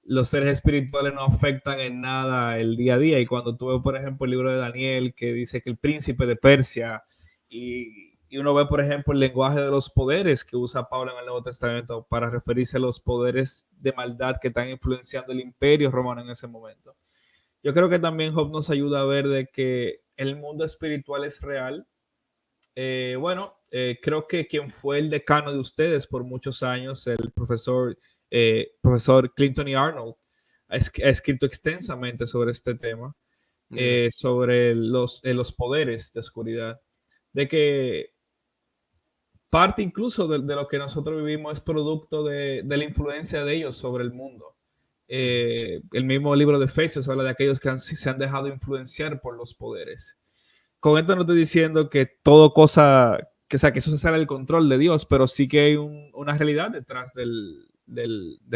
los seres espirituales no afectan en nada el día a día. Y cuando tú ves, por ejemplo, el libro de Daniel, que dice que el príncipe de Persia, y uno ve, por ejemplo, el lenguaje de los poderes que usa Pablo en el Nuevo Testamento para referirse a los poderes de maldad que están influenciando el imperio romano en ese momento. Yo creo que también Job nos ayuda a ver de que el mundo espiritual es real. Creo que quien fue el decano de ustedes por muchos años, el profesor Clinton y Arnold, ha escrito extensamente sobre este tema, sobre los poderes de oscuridad, de que parte incluso de lo que nosotros vivimos es producto de la influencia de ellos sobre el mundo. El mismo libro de Efesios habla de aquellos que se han dejado influenciar por los poderes. Con esto no estoy diciendo que todo cosa, que, o sea, que eso se sale del control de Dios, pero sí que hay una realidad detrás del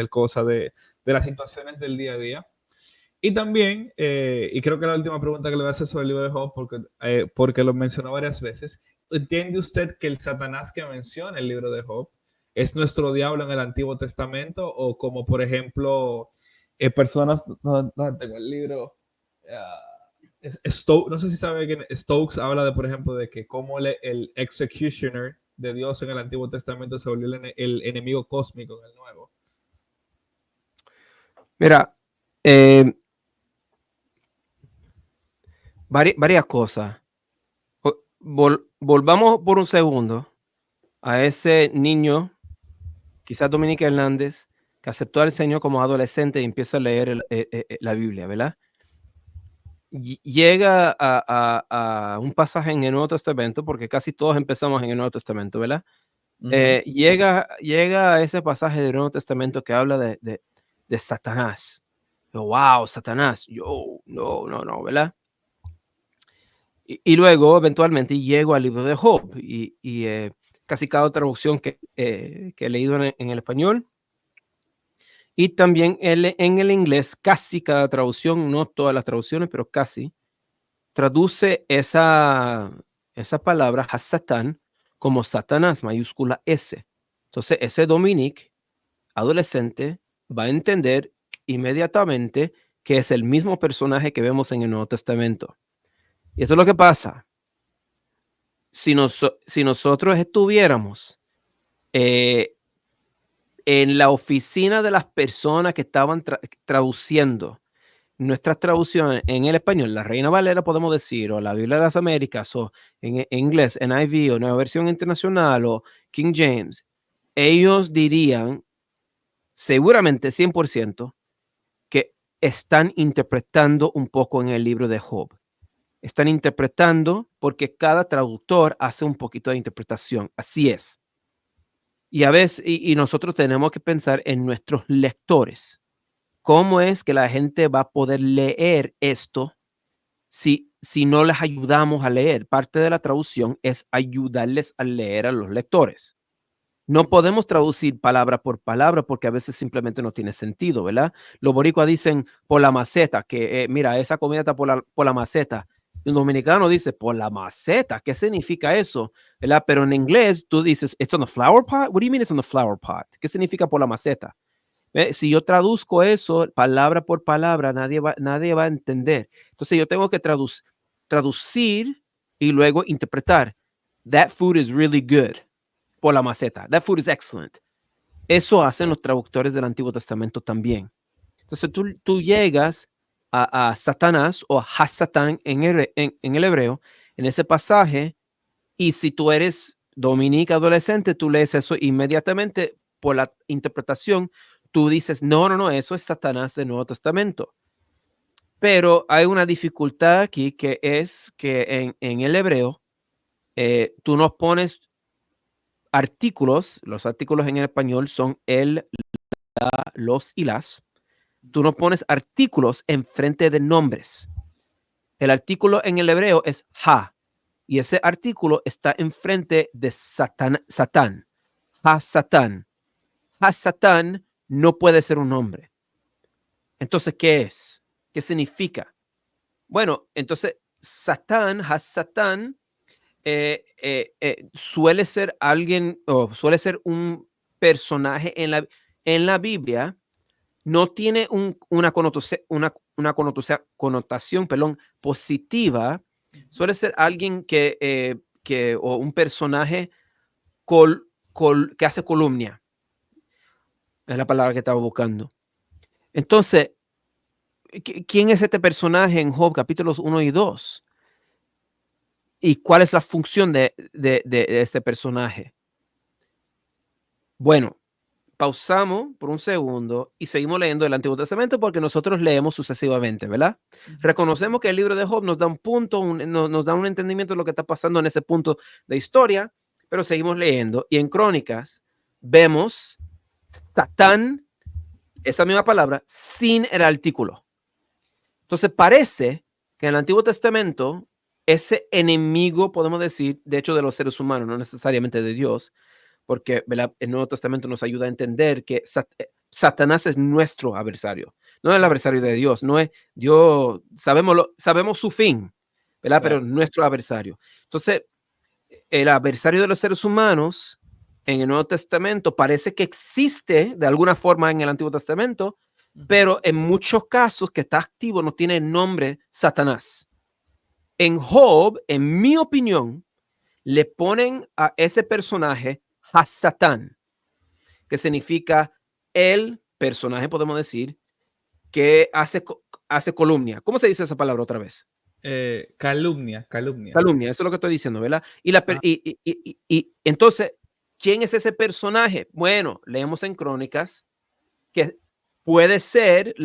cosa, de las situaciones del día a día. Y también, y creo que la última pregunta que le voy a hacer sobre el libro de Job, porque lo mencionó varias veces, ¿entiende usted que el Satanás que menciona el libro de Job es nuestro diablo en el Antiguo Testamento? O como, por ejemplo, personas, no tengo el libro, no sé si sabe que Stokes habla de, por ejemplo, de que como el executioner de Dios en el Antiguo Testamento se volvió el enemigo cósmico en el Nuevo. Mira, varias cosas. Volvamos por un segundo a ese niño, quizás Dominique Hernández, que aceptó al Señor como adolescente y empieza a leer la Biblia, ¿verdad? Llega a un pasaje en el Nuevo Testamento, porque casi todos empezamos en el Nuevo Testamento, ¿verdad? Llega a ese pasaje del Nuevo Testamento que habla de Satanás. Wow, Satanás. Yo, no, ¿verdad? Y luego, eventualmente, llego al libro de Job y casi cada traducción que he leído en el español y también en el inglés, casi cada traducción, no todas las traducciones, pero casi, traduce esa palabra, Hasatán, como Satanás, mayúscula S. Entonces, ese Dominic, adolescente, va a entender inmediatamente que es el mismo personaje que vemos en el Nuevo Testamento. Y esto es lo que pasa. si nosotros estuviéramos en la oficina de las personas que estaban traduciendo nuestras traducciones en el español, la Reina Valera podemos decir, o la Biblia de las Américas, o en inglés, NIV, o Nueva Versión Internacional, o King James, ellos dirían seguramente 100% que están interpretando un poco en el libro de Job. Están interpretando porque cada traductor hace un poquito de interpretación. Así es. Y a veces, y nosotros tenemos que pensar en nuestros lectores. ¿Cómo es que la gente va a poder leer esto si no les ayudamos a leer? Parte de la traducción es ayudarles a leer a los lectores. No podemos traducir palabra por palabra porque a veces simplemente no tiene sentido, ¿verdad? Los boricuas dicen por la maceta, que mira, esa comida está por la maceta. Y un dominicano dice por la maceta. ¿Qué significa eso? ¿Verdad? Pero en inglés tú dices, it's on the flower pot. What do you mean it's on the flower pot? ¿Qué significa por la maceta? Si yo traduzco eso palabra por palabra, nadie va a entender. Entonces yo tengo que traducir y luego interpretar. That food is really good. Por la maceta. That food is excellent. Eso hacen los traductores del Antiguo Testamento también. Entonces tú llegas a Satanás o Hasatán en el hebreo, en ese pasaje, y si tú eres dominica adolescente, tú lees eso inmediatamente por la interpretación, tú dices, no, eso es Satanás del Nuevo Testamento. Pero hay una dificultad aquí que es que en el hebreo, tú nos pones artículos, los artículos en el español son el, la, los y las. Tú no pones artículos enfrente de nombres. El artículo en el hebreo es ha, y ese artículo está enfrente de Satán. Ha-Satán. Ha-Satán no puede ser un nombre. Entonces, ¿qué es? ¿Qué significa? Bueno, entonces, Satán, Ha-Satán, suele ser alguien o suele ser un personaje en la Biblia, no tiene una connotación, perdón, positiva, suele ser alguien o un personaje que hace columna, es la palabra que estaba buscando. Entonces, ¿quién es este personaje en Job capítulos 1 y 2? ¿Y cuál es la función de este personaje? Bueno, pausamos por un segundo y seguimos leyendo el Antiguo Testamento porque nosotros leemos sucesivamente, ¿verdad? Reconocemos que el libro de Job nos da un punto, nos da un entendimiento de lo que está pasando en ese punto de historia, pero seguimos leyendo y en Crónicas vemos Satán, esa misma palabra, sin el artículo. Entonces parece que en el Antiguo Testamento ese enemigo, podemos decir, de hecho de los seres humanos, no necesariamente de Dios, porque, ¿verdad?, el Nuevo Testamento nos ayuda a entender que Satanás es nuestro adversario, no es el adversario de Dios, no es Dios, sabemos su fin, ¿verdad? Claro. Pero nuestro adversario. Entonces, el adversario de los seres humanos en el Nuevo Testamento parece que existe de alguna forma en el Antiguo Testamento, pero en muchos casos que está activo no tiene el nombre Satanás. En Job, en mi opinión, le ponen a ese personaje Ha-Satán, que significa el personaje, podemos decir, que hace columna. ¿Cómo se dice esa palabra otra vez? Calumnia. Calumnia, eso es lo que estoy diciendo, ¿verdad? Y entonces, ¿quién es ese personaje? Bueno, leemos en Crónicas que puede ser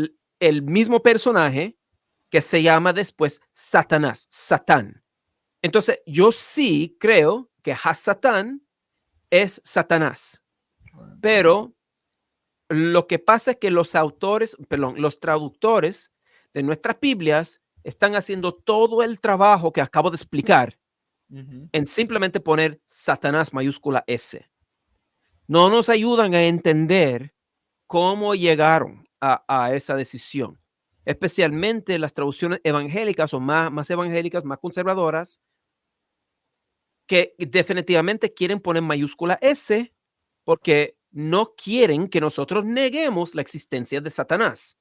el mismo personaje que se llama después Satanás, Satán. Entonces, yo sí creo que Ha-Satán es Satanás. Pero lo que pasa es que los traductores de nuestras Biblias están haciendo todo el trabajo que acabo de explicar en simplemente poner Satanás mayúscula S. No nos ayudan a entender cómo llegaron a esa decisión, especialmente las traducciones evangélicas o más evangélicas, más conservadoras, que definitivamente quieren poner mayúscula S porque no quieren que nosotros neguemos la existencia de Satanás.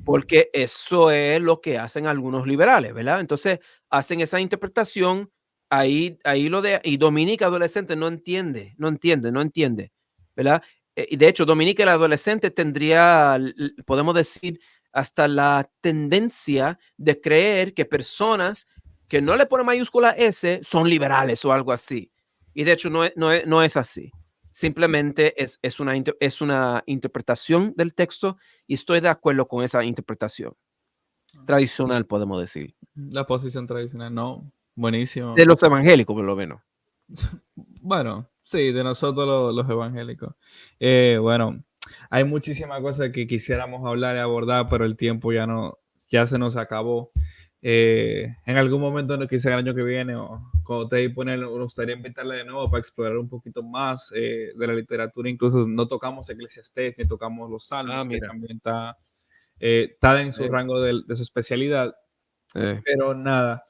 Porque eso es lo que hacen algunos liberales, ¿verdad? Entonces hacen esa interpretación ahí y Dominica adolescente no entiende, ¿verdad? Y de hecho, Dominica el adolescente tendría, podemos decir, hasta la tendencia de creer que personas que no le ponen mayúscula S son liberales o algo así. Y de hecho no es así. Simplemente es una interpretación del texto y estoy de acuerdo con esa interpretación tradicional, podemos decir. La posición tradicional, no. Buenísimo. De los evangélicos, por lo menos. Bueno, sí, de nosotros los evangélicos. Bueno, hay muchísimas cosas que quisiéramos hablar y abordar, pero el tiempo ya se nos acabó. En algún momento, no quizá el año que viene o cuando te dispone, nos gustaría invitarle de nuevo para explorar un poquito más de la literatura. Incluso no tocamos Eclesiastés ni tocamos los Salmos, que Mira. también está en su rango de su especialidad. Pero nada,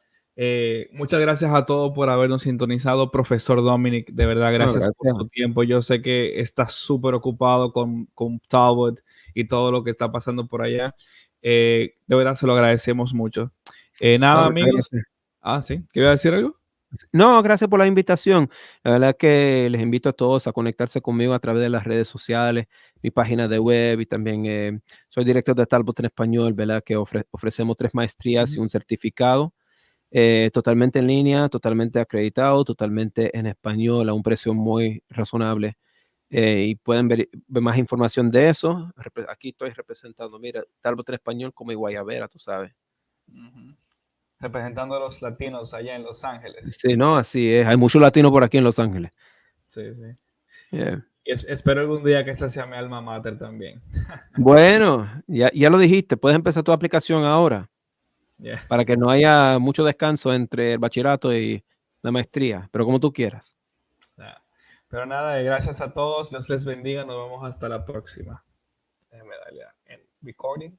muchas gracias a todos por habernos sintonizado, profesor Dominic, de verdad, gracias por su tiempo. Yo sé que estás súper ocupado con Talbot y todo lo que está pasando por allá. De verdad, se lo agradecemos mucho. Nada, amigos. Sí, ¿qué iba a decir algo? No, gracias por la invitación. La verdad que les invito a todos a conectarse conmigo a través de las redes sociales, mi página de web y también soy director de Talbot en español, ¿verdad? Que ofrecemos 3 maestrías y un certificado totalmente en línea, totalmente acreditado, totalmente en español a un precio muy razonable. Y pueden ver más información de eso. Aquí estoy representando, mira, Talbot en español como Guayabera, tú sabes. Representando a los latinos allá en Los Ángeles. Sí, no, así es. Hay muchos latinos por aquí en Los Ángeles. Sí, sí. Yeah. Y espero algún día que esa sea mi alma mater también. Bueno, ya lo dijiste, puedes empezar tu aplicación ahora Yeah. para que no haya mucho descanso entre el bachillerato y la maestría, pero como tú quieras. Pero nada, gracias a todos, Dios les bendiga, nos vemos hasta la próxima. Déjame darle en recording.